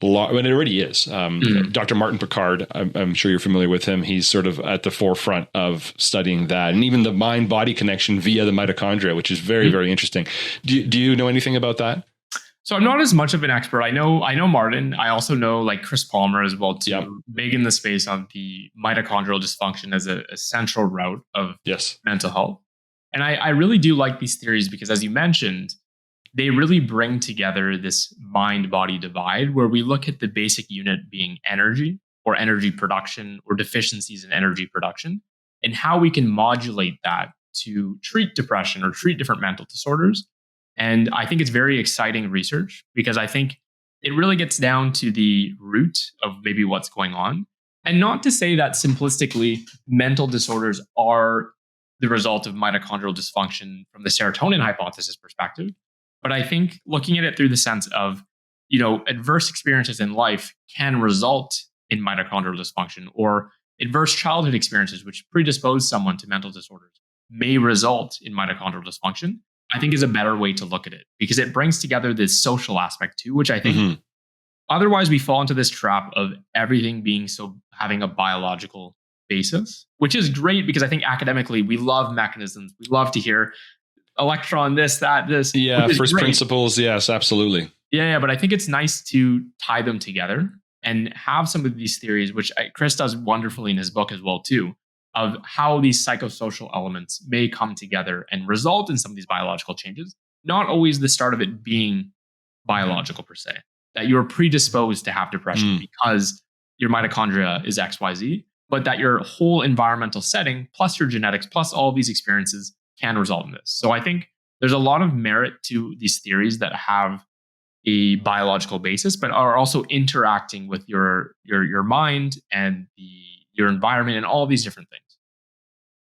large, and it already is. Dr. Martin Picard, I'm sure you're familiar with him. He's sort of at the forefront of studying that, and even the mind-body connection via the mitochondria, which is very, very interesting. Do you know anything about that? So I'm not as much of an expert. I know Martin. I also know like Chris Palmer as well too. Yep. Big in the space of the mitochondrial dysfunction as a central route of Yes. mental health. And I really do like these theories because, as you mentioned, they really bring together this mind-body divide where we look at the basic unit being energy or energy production or deficiencies in energy production and how we can modulate that to treat depression or treat different mental disorders. And I think it's very exciting research because I think it really gets down to the root of maybe what's going on. And not to say that simplistically mental disorders are the result of mitochondrial dysfunction from the serotonin hypothesis perspective. But I think looking at it through the sense of, adverse experiences in life can result in mitochondrial dysfunction, or adverse childhood experiences, which predispose someone to mental disorders, may result in mitochondrial dysfunction, I think is a better way to look at it because it brings together this social aspect too, which I think otherwise we fall into this trap of everything being having a biological basis, which is great because I think academically we love mechanisms. We love to hear electron, this, that, this. Yeah, first principles. Yes, absolutely. Yeah, but I think it's nice to tie them together and have some of these theories, which Chris does wonderfully in his book as well too, of how these psychosocial elements may come together and result in some of these biological changes. Not always the start of it being biological per se, that you're predisposed to have depression because your mitochondria is XYZ, but that your whole environmental setting, plus your genetics, plus all of these experiences can result in this. So I think there's a lot of merit to these theories that have a biological basis, but are also interacting with your mind and your environment and all these different things.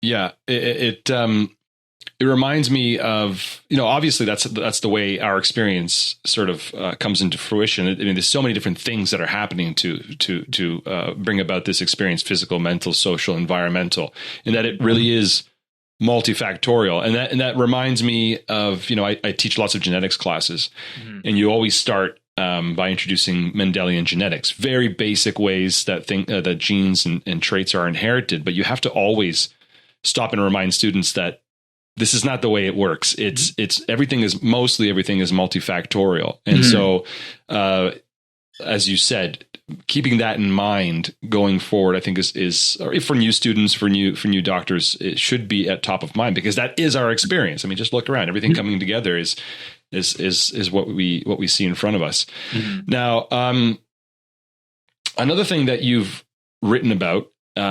Yeah, it reminds me of, obviously that's the way our experience sort of comes into fruition. I mean, there's so many different things that are happening to bring about this experience: physical, mental, social, environmental, and that it really is multifactorial. And that reminds me of, I teach lots of genetics classes, and you always start by introducing Mendelian genetics, very basic ways that that genes and traits are inherited, but you have to always stop and remind students that this is not the way it works. It's everything is multifactorial. And so, as you said, keeping that in mind going forward, I think is or for new students, for new doctors, it should be at top of mind because that is our experience. I mean, just look around, everything coming together is what we see in front of us. Now, another thing that you've written about,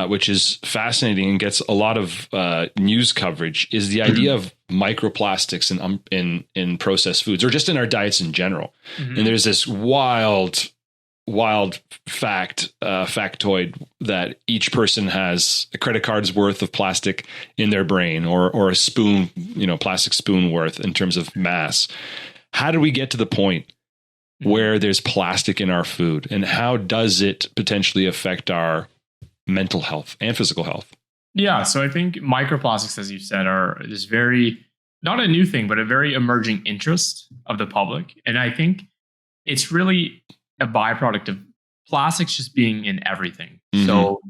which is fascinating and gets a lot of news coverage, is the idea of microplastics in processed foods or just in our diets in general. And there's this wild factoid that each person has a credit card's worth of plastic in their brain or a spoon, plastic spoon worth in terms of mass. How do we get to the point where there's plastic in our food, and how does it potentially affect our mental health and physical health? Yeah, so I think microplastics, as you said, are this very, not a new thing, but a very emerging interest of the public. And I think it's really a byproduct of plastics just being in everything. So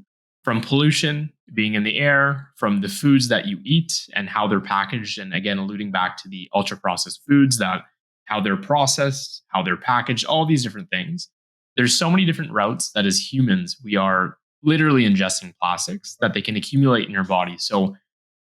from pollution being in the air, from the foods that you eat and how they're packaged, and again, alluding back to the ultra processed foods, that how they're processed, how they're packaged, all these different things. There's so many different routes that as humans, we are literally ingesting plastics that they can accumulate in your body. So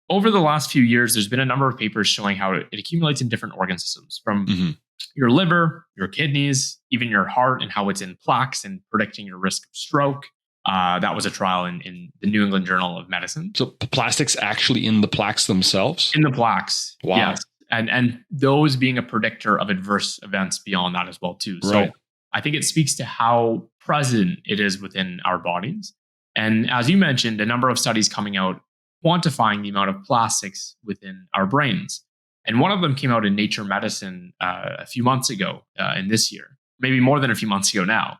over the last few years, there's been a number of papers showing how it accumulates in different organ systems, from your liver, your kidneys, even your heart, and how it's in plaques and predicting your risk of stroke. That was a trial in the New England Journal of Medicine. So plastics actually in the plaques themselves? In the plaques. Wow. Yes. And those being a predictor of adverse events beyond that as well too. Right. So I think it speaks to how present it is within our bodies. And as you mentioned, a number of studies coming out quantifying the amount of plastics within our brains. And one of them came out in Nature Medicine a few months ago in this year, maybe more than a few months ago now.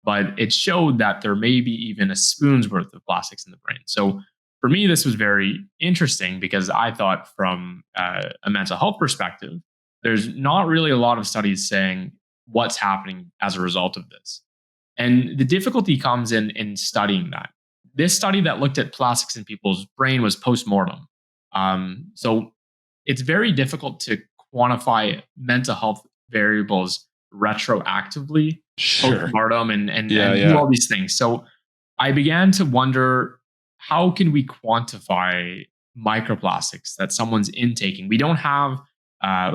But it showed that there may be even a spoon's worth of plastics in the brain. So for me, this was very interesting because I thought from a mental health perspective, there's not really a lot of studies saying what's happening as a result of this. And the difficulty comes in studying that. This study that looked at plastics in people's brain was post-mortem. So it's very difficult to quantify mental health variables retroactively Sure. postpartum and do all these things. So I began to wonder, how can we quantify microplastics that someone's intaking? We don't have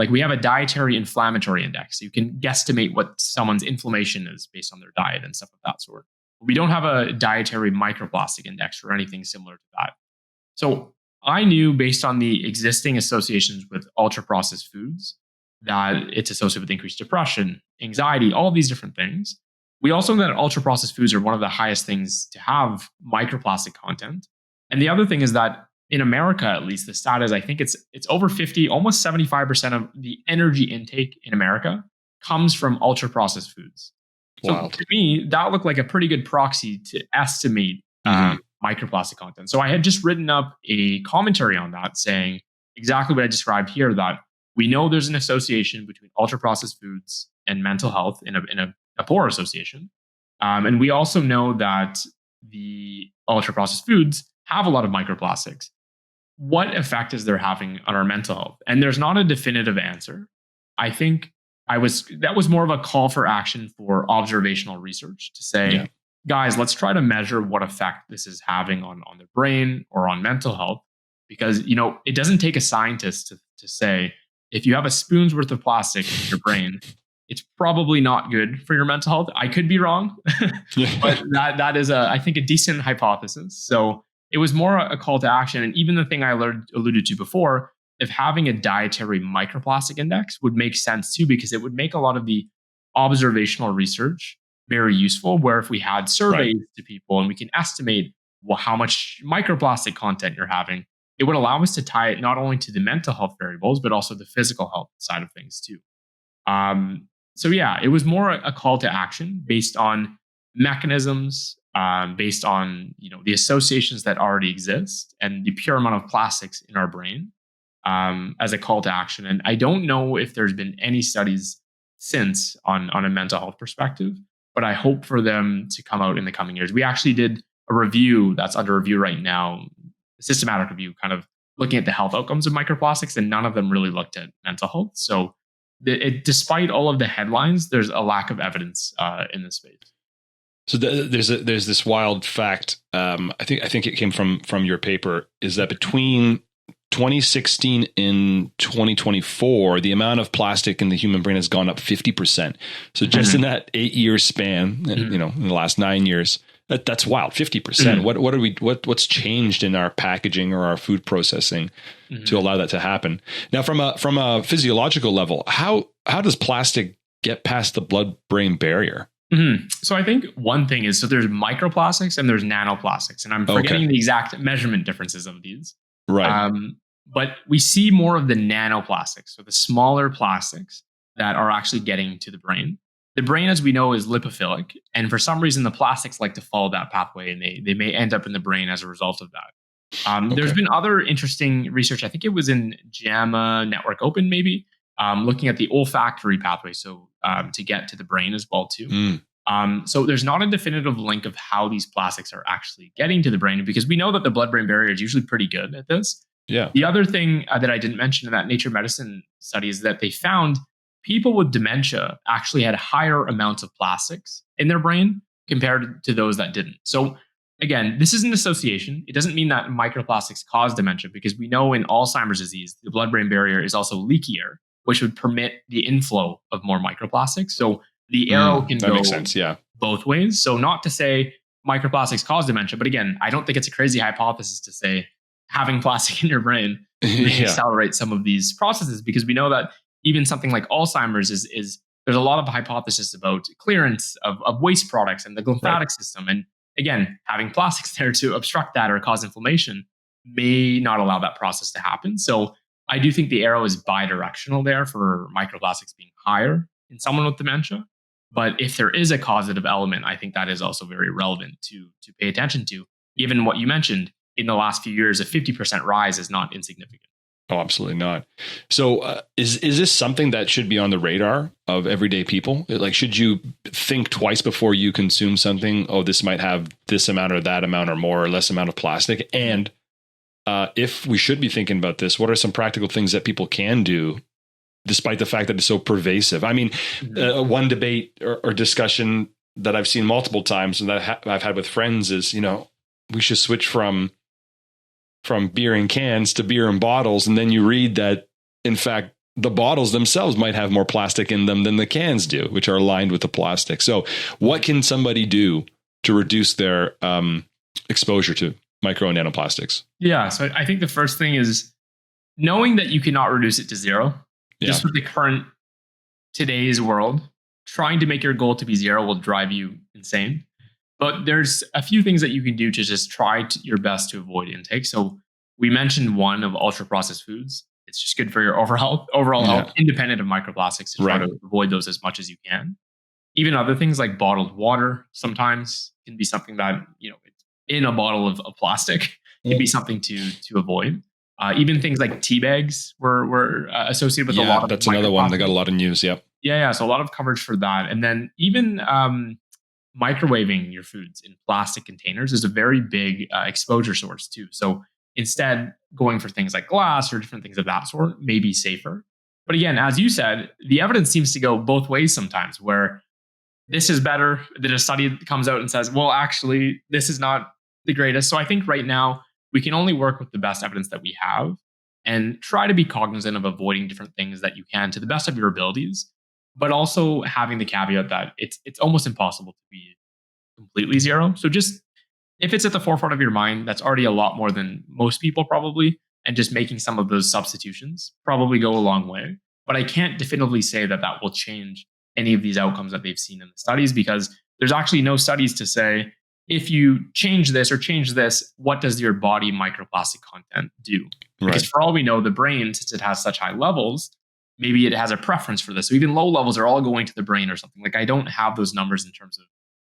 we have a dietary inflammatory index. You can guesstimate what someone's inflammation is based on their diet and stuff of that sort. We don't have a dietary microplastic index or anything similar to that. So I knew, based on the existing associations with ultra processed foods, that it's associated with increased depression, anxiety, all of these different things. We also know that ultra processed foods are one of the highest things to have microplastic content. And the other thing is that in America, at least, the stat is, I think it's over 50, almost 75% of the energy intake in America comes from ultra processed foods. So to me, that looked like a pretty good proxy to estimate microplastic content. So I had just written up a commentary on that saying exactly what I described here, that we know there's an association between ultra processed foods and mental health in a poor association. And we also know that the ultra processed foods have a lot of microplastics. What effect is there having on our mental health? And there's not a definitive answer. I think that was more of a call for action for observational research to say, guys, let's try to measure what effect this is having on the brain or on mental health. Because, it doesn't take a scientist to say, if you have a spoon's worth of plastic in your brain, it's probably not good for your mental health. I could be wrong, but that is I think a decent hypothesis. So it was more a call to action. And even the thing I alluded to before, if having a dietary microplastic index would make sense too, because it would make a lot of the observational research very useful, where if we had surveys to people and we can estimate how much microplastic content you're having, it would allow us to tie it not only to the mental health variables, but also the physical health side of things too. So it was more a call to action based on mechanisms, based on the associations that already exist and the pure amount of plastics in our brain, as a call to action. And I don't know if there's been any studies since on a mental health perspective, but I hope for them to come out in the coming years. We actually did a review that's under review right now, a systematic review, kind of looking at the health outcomes of microplastics, and none of them really looked at mental health. So despite all of the headlines, there's a lack of evidence in this space. So there's this wild fact. I think it came from your paper, is that between 2016 and 2024, the amount of plastic in the human brain has gone up 50%. So just in that 8-year span, in the last 9 years, that's wild. 50%. What's changed in our packaging or our food processing to allow that to happen? Now, from a physiological level, how does plastic get past the blood-brain barrier? So I think one thing is, there's microplastics and there's nanoplastics, and I'm forgetting the exact measurement differences of these. Right. But we see more of the nanoplastics, so the smaller plastics that are actually getting to the brain. The brain, as we know, is lipophilic, and for some reason, the plastics like to follow that pathway, and they may end up in the brain as a result of that. There's been other interesting research. I think it was in JAMA Network Open, maybe, looking at the olfactory pathway, so to get to the brain as well too. So there's not a definitive link of how these plastics are actually getting to the brain, because we know that the blood-brain barrier is usually pretty good at this. Yeah. The other thing that I didn't mention in that Nature Medicine study is that they found people with dementia actually had higher amounts of plastics in their brain compared to those that didn't. So again, this is an association. It doesn't mean that microplastics cause dementia, because we know in Alzheimer's disease, the blood-brain barrier is also leakier, which would permit the inflow of more microplastics. So the arrow can go both ways. So not to say microplastics cause dementia, but again, I don't think it's a crazy hypothesis to say having plastic in your brain may accelerate some of these processes, because we know that even something like Alzheimer's is there's a lot of hypothesis about clearance of waste products and the glymphatic system. And again, having plastics there to obstruct that or cause inflammation may not allow that process to happen. So I do think the arrow is bidirectional there for microplastics being higher in someone with dementia. But if there is a causative element, I think that is also very relevant to pay attention to, given what you mentioned. In the last few years, a 50% rise is not insignificant. Oh, absolutely not. So is this something that should be on the radar of everyday people? Like, should you think twice before you consume something? Oh, this might have this amount or that amount or more or less amount of plastic. And if we should be thinking about this, what are some practical things that people can do despite the fact that it's so pervasive. I mean, one debate or discussion that I've seen multiple times and that I've had with friends is, we should switch from beer in cans to beer in bottles. And then you read that, in fact, the bottles themselves might have more plastic in them than the cans do, which are lined with the plastic. So what can somebody do to reduce their exposure to micro and nanoplastics? Yeah. So I think the first thing is knowing that you cannot reduce it to zero. Just with the current today's world, trying to make your goal to be zero will drive you insane. But there's a few things that you can do to just try your best to avoid intake. So we mentioned one of ultra processed foods. It's just good for your overall health, independent of microplastics, to try to avoid those as much as you can. Even other things like bottled water sometimes can be something that, it's in a bottle of plastic can be something to avoid. Even things like tea bags were associated with a lot of. That's another one that got a lot of news. Yep. Yeah. So a lot of coverage for that. And then even microwaving your foods in plastic containers is a very big exposure source too. So instead, going for things like glass or different things of that sort may be safer. But again, as you said, the evidence seems to go both ways sometimes, where this is better. Then a study comes out and says, well, actually, this is not the greatest. So I think right now, we can only work with the best evidence that we have and try to be cognizant of avoiding different things that you can to the best of your abilities, but also having the caveat that it's almost impossible to be completely zero. So just if it's at the forefront of your mind, that's already a lot more than most people probably, and just making some of those substitutions probably go a long way. But I can't definitively say that will change any of these outcomes that they've seen in the studies, because there's actually no studies to say, if you change this or change this, what does your body microplastic content do? Because for all we know, the brain, since it has such high levels, maybe it has a preference for this. So even low levels are all going to the brain or something. Like, I don't have those numbers in terms of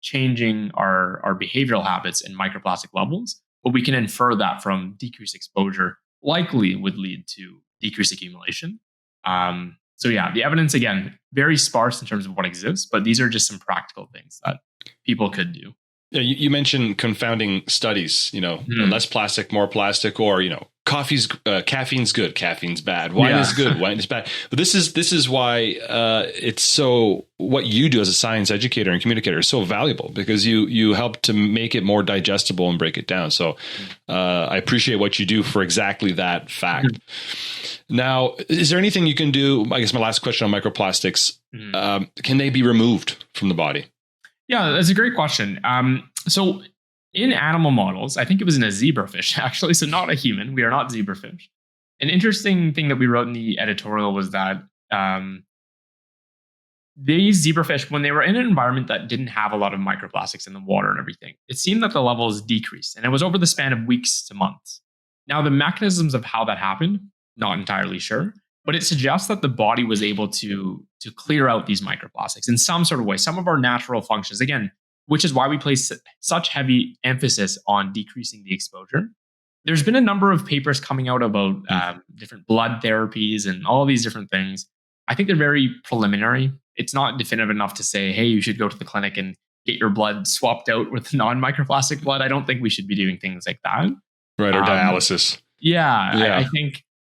changing our behavioral habits in microplastic levels, but we can infer that from decreased exposure likely would lead to decreased accumulation. So yeah, the evidence, again, very sparse in terms of what exists, but these are just some practical things that people could do. Yeah, you mentioned confounding studies, less plastic, more plastic, or, caffeine's good, caffeine's bad. Wine is good, wine is bad. But this is why it's so, what you do as a science educator and communicator is so valuable, because you help to make it more digestible and break it down. So I appreciate what you do for exactly that fact. Now, is there anything you can do? I guess my last question on microplastics, can they be removed from the body? Yeah, that's a great question. So in animal models, I think it was in a zebrafish, actually, so not a human. We are not zebrafish. An interesting thing that we wrote in the editorial was that these zebrafish, when they were in an environment that didn't have a lot of microplastics in the water and everything, it seemed that the levels decreased, and it was over the span of weeks to months. Now, the mechanisms of how that happened, not entirely sure, but it suggests that the body was able to clear out these microplastics in some sort of way, some of our natural functions, again, which is why we place such heavy emphasis on decreasing the exposure. There's been a number of papers coming out about different blood therapies and all these different things. I think they're very preliminary. It's not definitive enough to say, hey, you should go to the clinic and get your blood swapped out with non-microplastic blood. I don't think we should be doing things like that. Right, or dialysis. Yeah.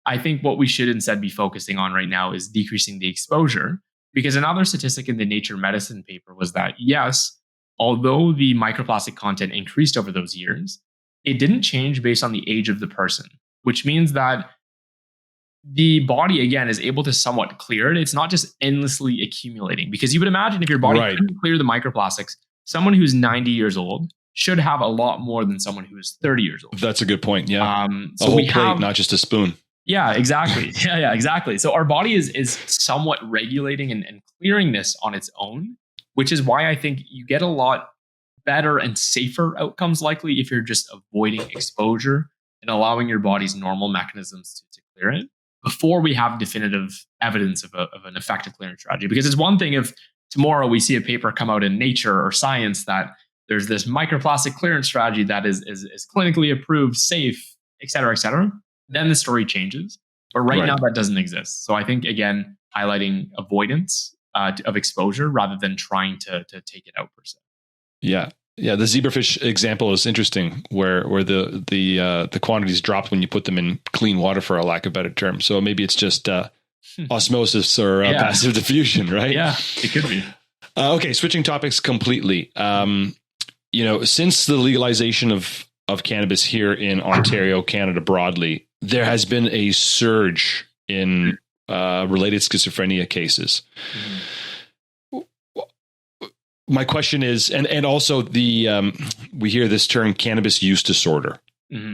I think what we should instead be focusing on right now is decreasing the exposure, because another statistic in the Nature Medicine paper was that, yes, although the microplastic content increased over those years, it didn't change based on the age of the person, which means that the body, again, is able to somewhat clear it. It's not just endlessly accumulating, because you would imagine if your body couldn't clear the microplastics, someone who's 90 years old should have a lot more than someone who is 30 years old. That's a good point. Yeah. So a whole plate, not just a spoon. Yeah, exactly. Yeah, exactly. So our body is somewhat regulating and clearing this on its own, which is why I think you get a lot better and safer outcomes likely if you're just avoiding exposure and allowing your body's normal mechanisms to clear it before we have definitive evidence of an effective clearance strategy. Because it's one thing if tomorrow we see a paper come out in Nature or Science that there's this microplastic clearance strategy that is clinically approved, safe, et cetera, then the story changes. But right now that doesn't exist. So I think, again, highlighting avoidance of exposure rather than trying to take it out per se. Yeah. The zebrafish example is interesting, where the quantities dropped when you put them in clean water, for a lack of a better term. So maybe it's just osmosis or passive diffusion, right? Yeah, it could be. Okay, switching topics completely. Since the legalization of cannabis here in Ontario, Canada broadly, there has been a surge in related schizophrenia cases. My question is, and also we hear this term cannabis use disorder,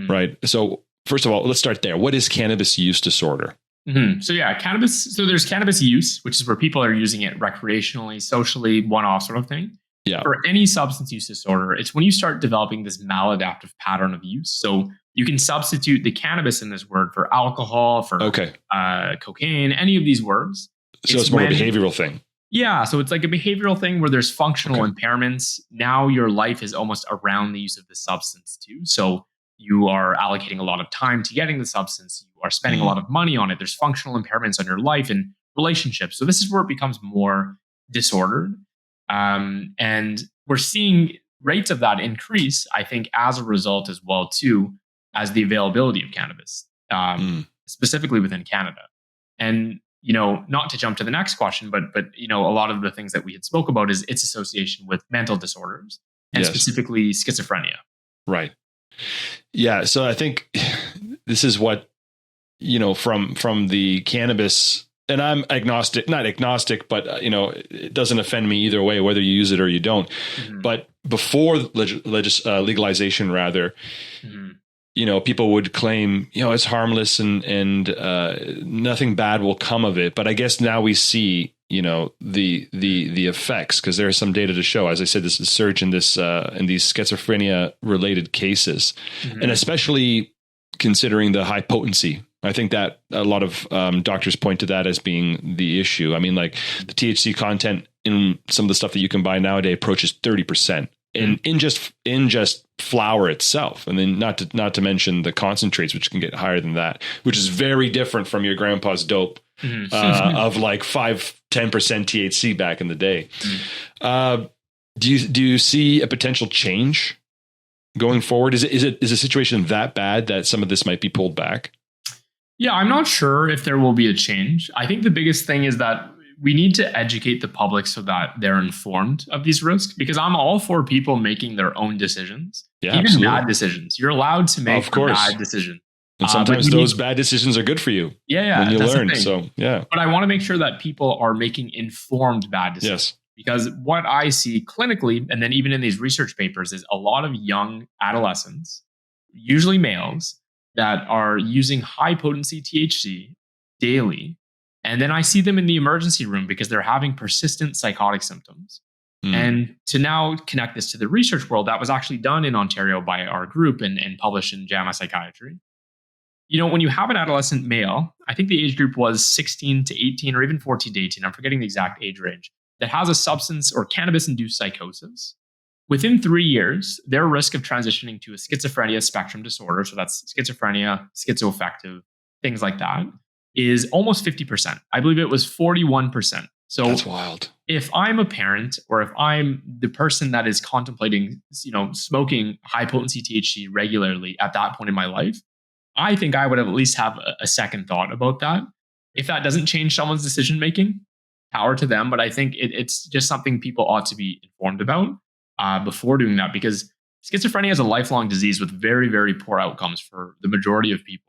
right? So first of all, let's start there. What is cannabis use disorder? So cannabis. So there's cannabis use, which is where people are using it recreationally, socially, one-off sort of thing. Yeah. For any substance use disorder, it's when you start developing this maladaptive pattern of use. So you can substitute the cannabis in this word for alcohol, for cocaine, any of these words. So it's more a behavioral thing. Yeah. So it's like a behavioral thing where there's functional impairments. Now your life is almost around the use of the substance too. So you are allocating a lot of time to getting the substance. You are spending a lot of money on it. There's functional impairments on your life and relationships. So this is where it becomes more disordered. And we're seeing rates of that increase, I think, as a result as well, too, as the availability of cannabis, specifically within Canada. And, not to jump to the next question, but a lot of the things that we had spoke about is its association with mental disorders and specifically schizophrenia. Right. Yeah. So I think this is what, from the cannabis, and I'm not agnostic, but it doesn't offend me either way, whether you use it or you don't. But before legalization, rather, people would claim, it's harmless and nothing bad will come of it. But I guess now we see, the effects, because there is some data to show, as I said, this is surge in these schizophrenia related cases, and especially considering the high potency. I think that a lot of doctors point to that as being the issue. I mean, like the THC content in some of the stuff that you can buy nowadays approaches 30% in just flower itself. And then not to mention the concentrates, which can get higher than that, which is very different from your grandpa's dope of like 5-10% THC back in the day. Do you see a potential change going forward? Is the situation that bad that some of this might be pulled back? Yeah, I'm not sure if there will be a change. I think the biggest thing is that we need to educate the public so that they're informed of these risks, because I'm all for people making their own decisions, even absolutely. Bad decisions. You're allowed to make a bad decision. And sometimes those bad decisions are good for you. Yeah. When you learn. So, yeah. But I want to make sure that people are making informed bad decisions. Yes. Because what I see clinically, and then even in these research papers, is a lot of young adolescents, usually males, that are using high potency THC daily. And then I see them in the emergency room because they're having persistent psychotic symptoms. And to now connect this to the research world, that was actually done in Ontario by our group and published in JAMA Psychiatry. When you have an adolescent male, I think the age group was 16 to 18 or even 14 to 18, I'm forgetting the exact age range, that has a substance or cannabis-induced psychosis. Within 3 years, their risk of transitioning to a schizophrenia spectrum disorder, so that's schizophrenia, schizoaffective, things like that, is almost 50%. I believe it was 41%. So that's wild. If I'm a parent or if I'm the person that is contemplating, smoking high potency THC regularly at that point in my life, I think I would at least have a second thought about that. If that doesn't change someone's decision making, power to them. But I think it's just something people ought to be informed about before doing that, because schizophrenia is a lifelong disease with very, very poor outcomes for the majority of people.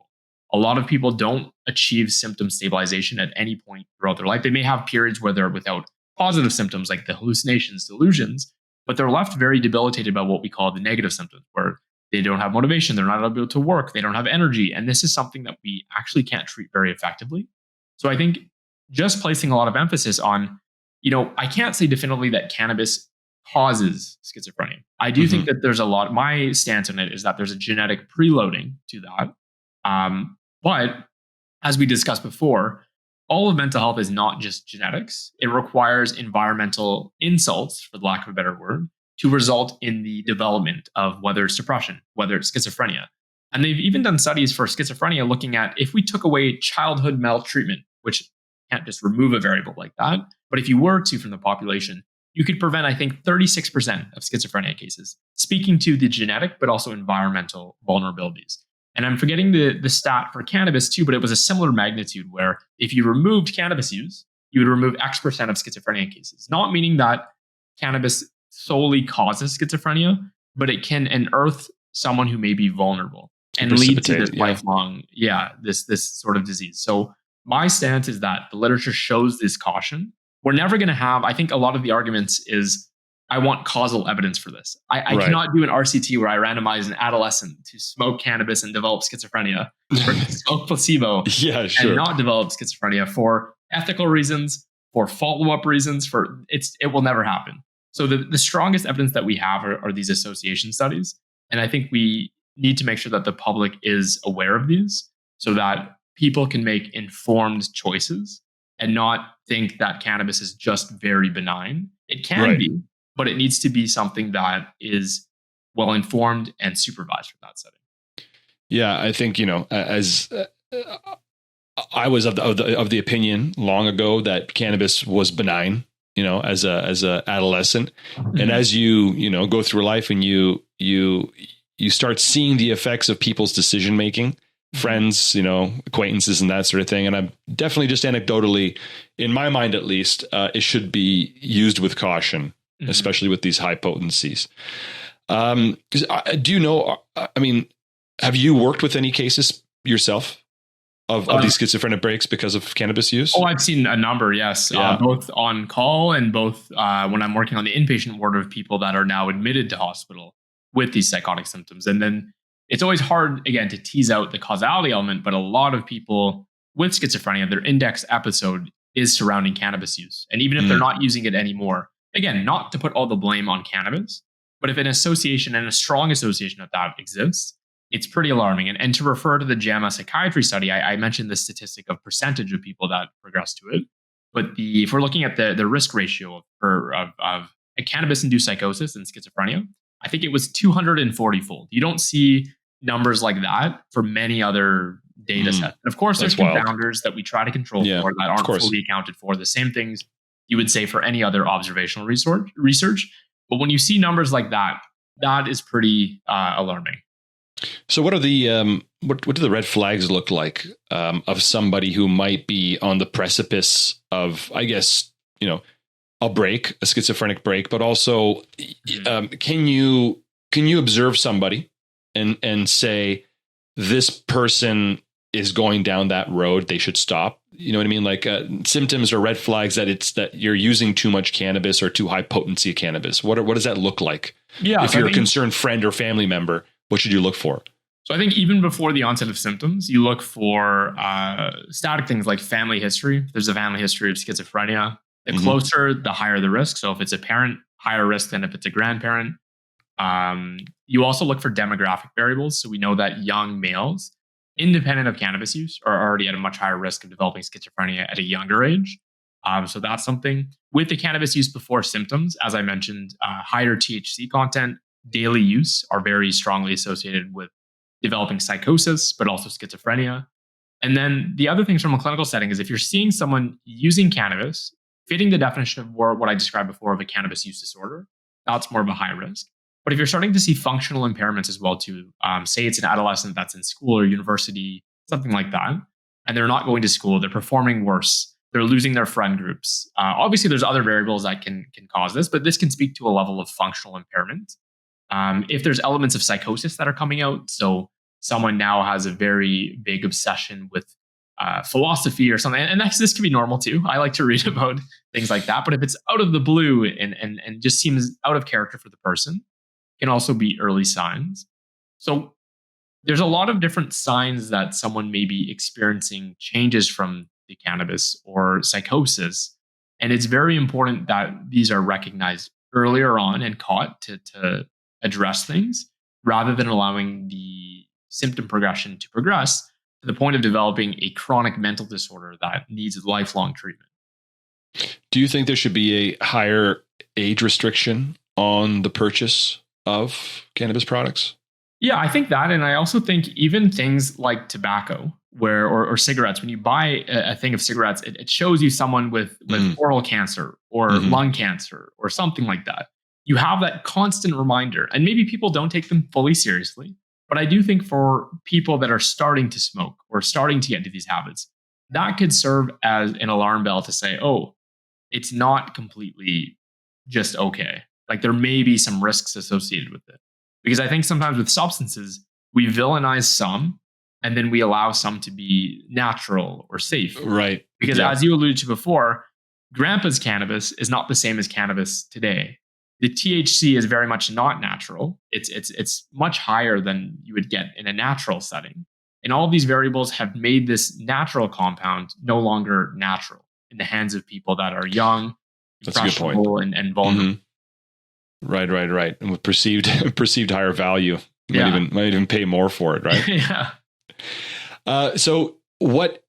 A lot of people don't achieve symptom stabilization at any point throughout their life. They may have periods where they're without positive symptoms like the hallucinations, delusions, but they're left very debilitated by what we call the negative symptoms, where they don't have motivation, they're not able to work, they don't have energy. And this is something that we actually can't treat very effectively. So I think just placing a lot of emphasis on, I can't say definitively that cannabis causes schizophrenia. I do think that there's my stance on it is that there's a genetic preloading to that. But as we discussed before, all of mental health is not just genetics. It requires environmental insults, for the lack of a better word, to result in the development of whether it's depression, whether it's schizophrenia. And they've even done studies for schizophrenia looking at if we took away childhood maltreatment, which can't just remove a variable like that, but if you were to from the population, you could prevent, I think, 36% of schizophrenia cases, speaking to the genetic, but also environmental vulnerabilities. And I'm forgetting the stat for cannabis too, but it was a similar magnitude where if you removed cannabis use, you would remove X% of schizophrenia cases. Not meaning that cannabis solely causes schizophrenia, but it can unearth someone who may be vulnerable and lead to this lifelong, this sort of disease. So my stance is that the literature shows this caution. We're never going to have, I think a lot of the arguments is, I want causal evidence for this. I cannot do an RCT where I randomize an adolescent to smoke cannabis and develop schizophrenia, or smoke placebo and not develop schizophrenia for ethical reasons, for follow-up reasons. It will never happen. So the strongest evidence that we have are these association studies, and I think we need to make sure that the public is aware of these, so that people can make informed choices and not think that cannabis is just very benign. It can be. But it needs to be something that is well informed and supervised for that setting. Yeah, I think, as I was of the opinion long ago that cannabis was benign, as a adolescent, and as you go through life and you start seeing the effects of people's decision making, friends, acquaintances, and that sort of thing. And I'm definitely, just anecdotally, in my mind at least, it should be used with caution. Especially with these high potencies. Because have you worked with any cases yourself of these schizophrenic breaks because of cannabis use? Oh, I've seen a number, yes. Both on call and both when I'm working on the inpatient ward of people that are now admitted to hospital with these psychotic symptoms. And then it's always hard, again, to tease out the causality element, but a lot of people with schizophrenia, their index episode is surrounding cannabis use. And even if they're not using it anymore, again, not to put all the blame on cannabis, but if an association and a strong association of that exists, it's pretty alarming. And to refer to the JAMA psychiatry study, I mentioned the statistic of percentage of people that progress to it. But if we're looking at the risk ratio of a cannabis-induced psychosis and schizophrenia, I think it was 240-fold. You don't see numbers like that for many other data sets. And of course, there's confounders that we try to control for that aren't fully accounted for. The same things you would say for any other observational research. But when you see numbers like that, that is pretty alarming. So what are the what do the red flags look like of somebody who might be on the precipice of, I guess, a schizophrenic break, but also can you observe somebody and say this person is going down that road, they should stop? You know what I mean? Like symptoms or red flags that you're using too much cannabis or too high potency of cannabis. What does that look like? Yeah, if you're a concerned friend or family member, what should you look for? So I think even before the onset of symptoms, you look for static things like family history. If there's a family history of schizophrenia, the closer, the higher the risk. So if it's a parent, higher risk than if it's a grandparent. You also look for demographic variables. So we know that young males, independent of cannabis use, are already at a much higher risk of developing schizophrenia at a younger age. So that's something. With the cannabis use before symptoms, as I mentioned, higher THC content, daily use are very strongly associated with developing psychosis, but also schizophrenia. And then the other things from a clinical setting is if you're seeing someone using cannabis, fitting the definition of what I described before of a cannabis use disorder, that's more of a high risk. But if you're starting to see functional impairments as well too, say it's an adolescent that's in school or university, something like that, and they're not going to school, they're performing worse, they're losing their friend groups. Obviously, there's other variables that can cause this, but this can speak to a level of functional impairment. If there's elements of psychosis that are coming out, so someone now has a very big obsession with philosophy or something, and this could be normal too. I like to read about things like that, but if it's out of the blue and just seems out of character for the person, can also be early signs. So there's a lot of different signs that someone may be experiencing changes from the cannabis or psychosis. And it's very important that these are recognized earlier on and caught to address things rather than allowing the symptom progression to progress to the point of developing a chronic mental disorder that needs lifelong treatment. Do you think there should be a higher age restriction on the purchase of cannabis products? Yeah, I think that. And I also think even things like tobacco or cigarettes, when you buy a thing of cigarettes, it shows you someone with oral cancer or lung cancer or something like that. You have that constant reminder. And maybe people don't take them fully seriously, But I do think for people that are starting to smoke or starting to get into these habits, that could serve as an alarm bell to say, oh, it's not completely just okay. Like there may be some risks associated with it. Because I think sometimes with substances, we villainize some and then we allow some to be natural or safe. Right. Because as you alluded to before, grandpa's cannabis is not the same as cannabis today. The THC is very much not natural. It's much higher than you would get in a natural setting. And all of these variables have made this natural compound no longer natural in the hands of people that are young, impressionable, and vulnerable. Right. And with perceived higher value, might even pay more for it, right? Yeah. So what,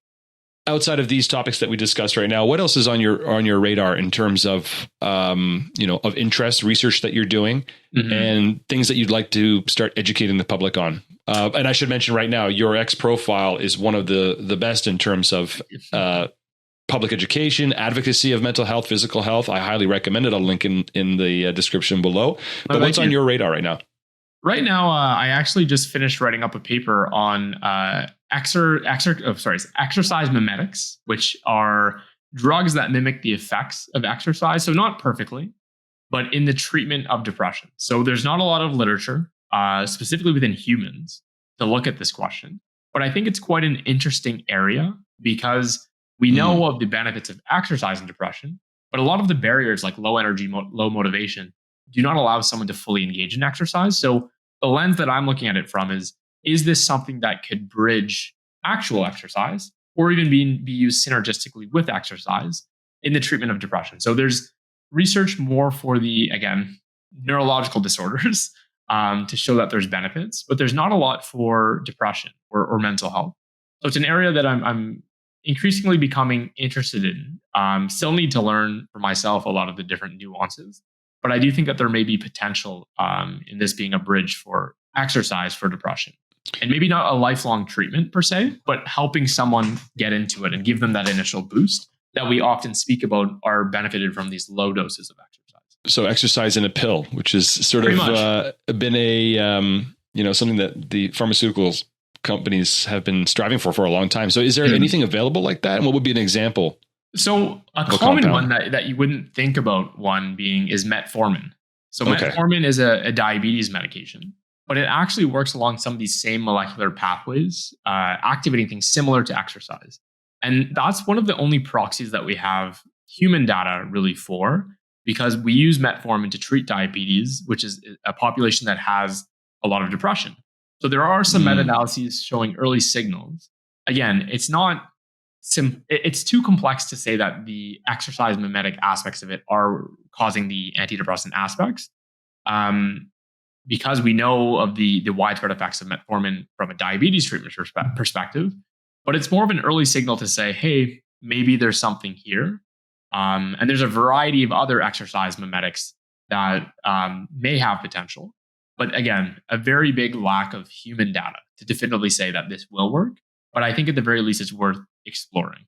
outside of these topics that we discussed right now, what else is on your radar in terms of of interest, research that you're doing, and things that you'd like to start educating the public on? And I should mention right now, your X profile is one of the best in terms of public education, advocacy of mental health, physical health. I highly recommend it. I'll link in the description below. But what's on your radar right now? Right now, I actually just finished writing up a paper on exercise mimetics, which are drugs that mimic the effects of exercise. So not perfectly, but in the treatment of depression. So there's not a lot of literature, specifically within humans, to look at this question. But I think it's quite an interesting area because we know of the benefits of exercise in depression, but a lot of the barriers like low energy, low motivation do not allow someone to fully engage in exercise. So the lens that I'm looking at it from is this something that could bridge actual exercise or even be used synergistically with exercise in the treatment of depression? So there's research more for the, again, neurological disorders to show that there's benefits, but there's not a lot for depression or mental health. So it's an area that I'm increasingly becoming interested in. Still need to learn for myself a lot of the different nuances, but I do think that there may be potential in this being a bridge for exercise for depression. And maybe not a lifelong treatment per se, but helping someone get into it and give them that initial boost that we often speak about are benefited from these low doses of exercise. So exercise in a pill, which is sort Pretty of been a, something that the pharmaceuticals companies have been striving for a long time. So is there anything available like that? And what would be an example? So a common one that you wouldn't think about one being is metformin. So metformin is a diabetes medication, but it actually works along some of these same molecular pathways, activating things similar to exercise. And that's one of the only proxies that we have human data really for, because we use metformin to treat diabetes, which is a population that has a lot of depression. So there are some meta-analyses showing early signals. Again, it's too complex to say that the exercise mimetic aspects of it are causing the antidepressant aspects, because we know of the widespread effects of metformin from a diabetes treatment perspective. But it's more of an early signal to say, hey, maybe there's something here. And there's a variety of other exercise mimetics that may have potential. But again, a very big lack of human data to definitively say that this will work. But I think at the very least, it's worth exploring.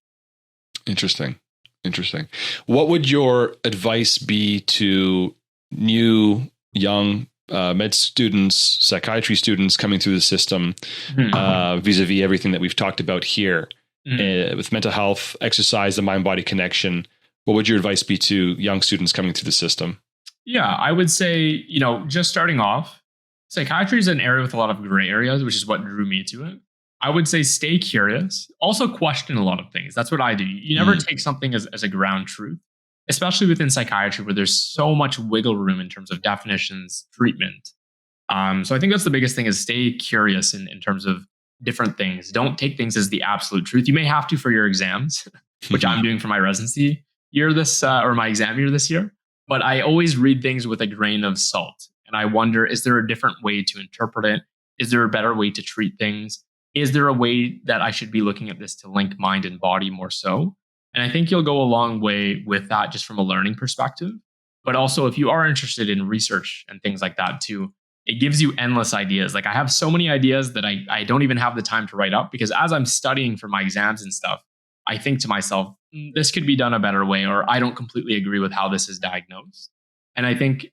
Interesting. What would your advice be to new, young med students, psychiatry students coming through the system, vis-a-vis everything that we've talked about here with mental health, exercise, the mind-body connection? What would your advice be to young students coming through the system? Yeah, I would say, just starting off, psychiatry is an area with a lot of gray areas, which is what drew me to it. I would say stay curious. Also question a lot of things. That's what I do. You never take something as a ground truth, especially within psychiatry where there's so much wiggle room in terms of definitions, treatment. So I think that's the biggest thing is stay curious in terms of different things. Don't take things as the absolute truth. You may have to for your exams, which I'm doing for my residency year or my exam year this year. But I always read things with a grain of salt. And I wonder, is there a different way to interpret it? Is there a better way to treat things? Is there a way that I should be looking at this to link mind and body more so? And I think you'll go a long way with that just from a learning perspective. But also, if you are interested in research and things like that too, it gives you endless ideas. Like I have so many ideas that I don't even have the time to write up because as I'm studying for my exams and stuff, I think to myself, this could be done a better way, or I don't completely agree with how this is diagnosed. And I think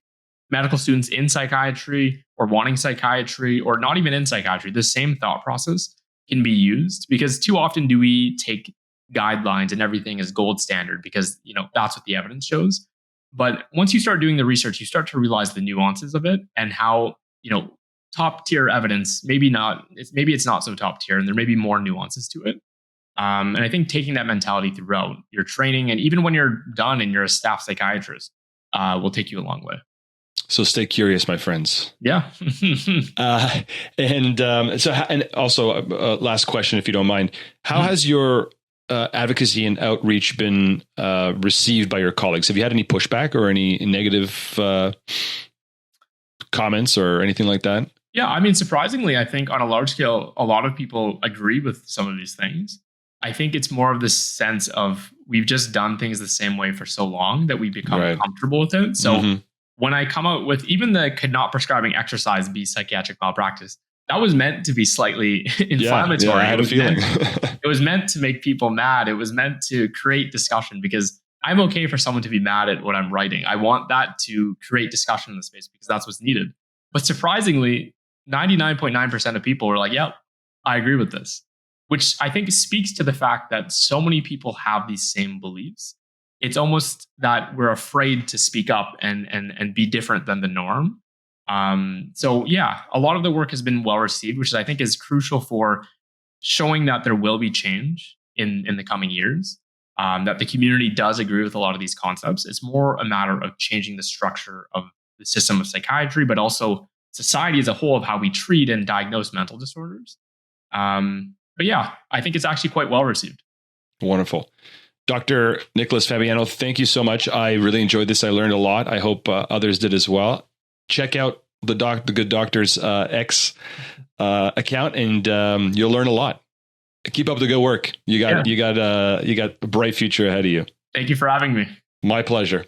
medical students in psychiatry or wanting psychiatry or not even in psychiatry, the same thought process can be used, because too often do we take guidelines and everything as gold standard because, that's what the evidence shows. But once you start doing the research, you start to realize the nuances of it and how, top tier evidence, maybe it's not so top tier and there may be more nuances to it. And I think taking that mentality throughout your training and even when you're done and you're a staff psychiatrist will take you a long way. So stay curious, my friends. Yeah. And also, last question, if you don't mind, how has your advocacy and outreach been received by your colleagues? Have you had any pushback or any negative comments or anything like that? Yeah, I mean, surprisingly, I think on a large scale, a lot of people agree with some of these things. I think it's more of this sense of we've just done things the same way for so long that we become comfortable with it. So when I come out with even the could not prescribing exercise be psychiatric malpractice, that was meant to be slightly inflammatory. Yeah, I had a feeling. It was meant to make people mad. It was meant to create discussion, because I'm okay for someone to be mad at what I'm writing. I want that to create discussion in the space because that's what's needed. But surprisingly, 99.9% of people were like, yep, I agree with this, which I think speaks to the fact that so many people have these same beliefs. It's almost that we're afraid to speak up and be different than the norm. So yeah, a lot of the work has been well received, which I think is crucial for showing that there will be change in the coming years, that the community does agree with a lot of these concepts. It's more a matter of changing the structure of the system of psychiatry, but also society as a whole of how we treat and diagnose mental disorders. But yeah, I think it's actually quite well received. Wonderful. Dr. Nicholas Fabiano, thank you so much. I really enjoyed this. I learned a lot. I hope others did as well. Check out the Good Doctor's X account, and you'll learn a lot. Keep up the good work. You got a bright future ahead of you. Thank you for having me. My pleasure.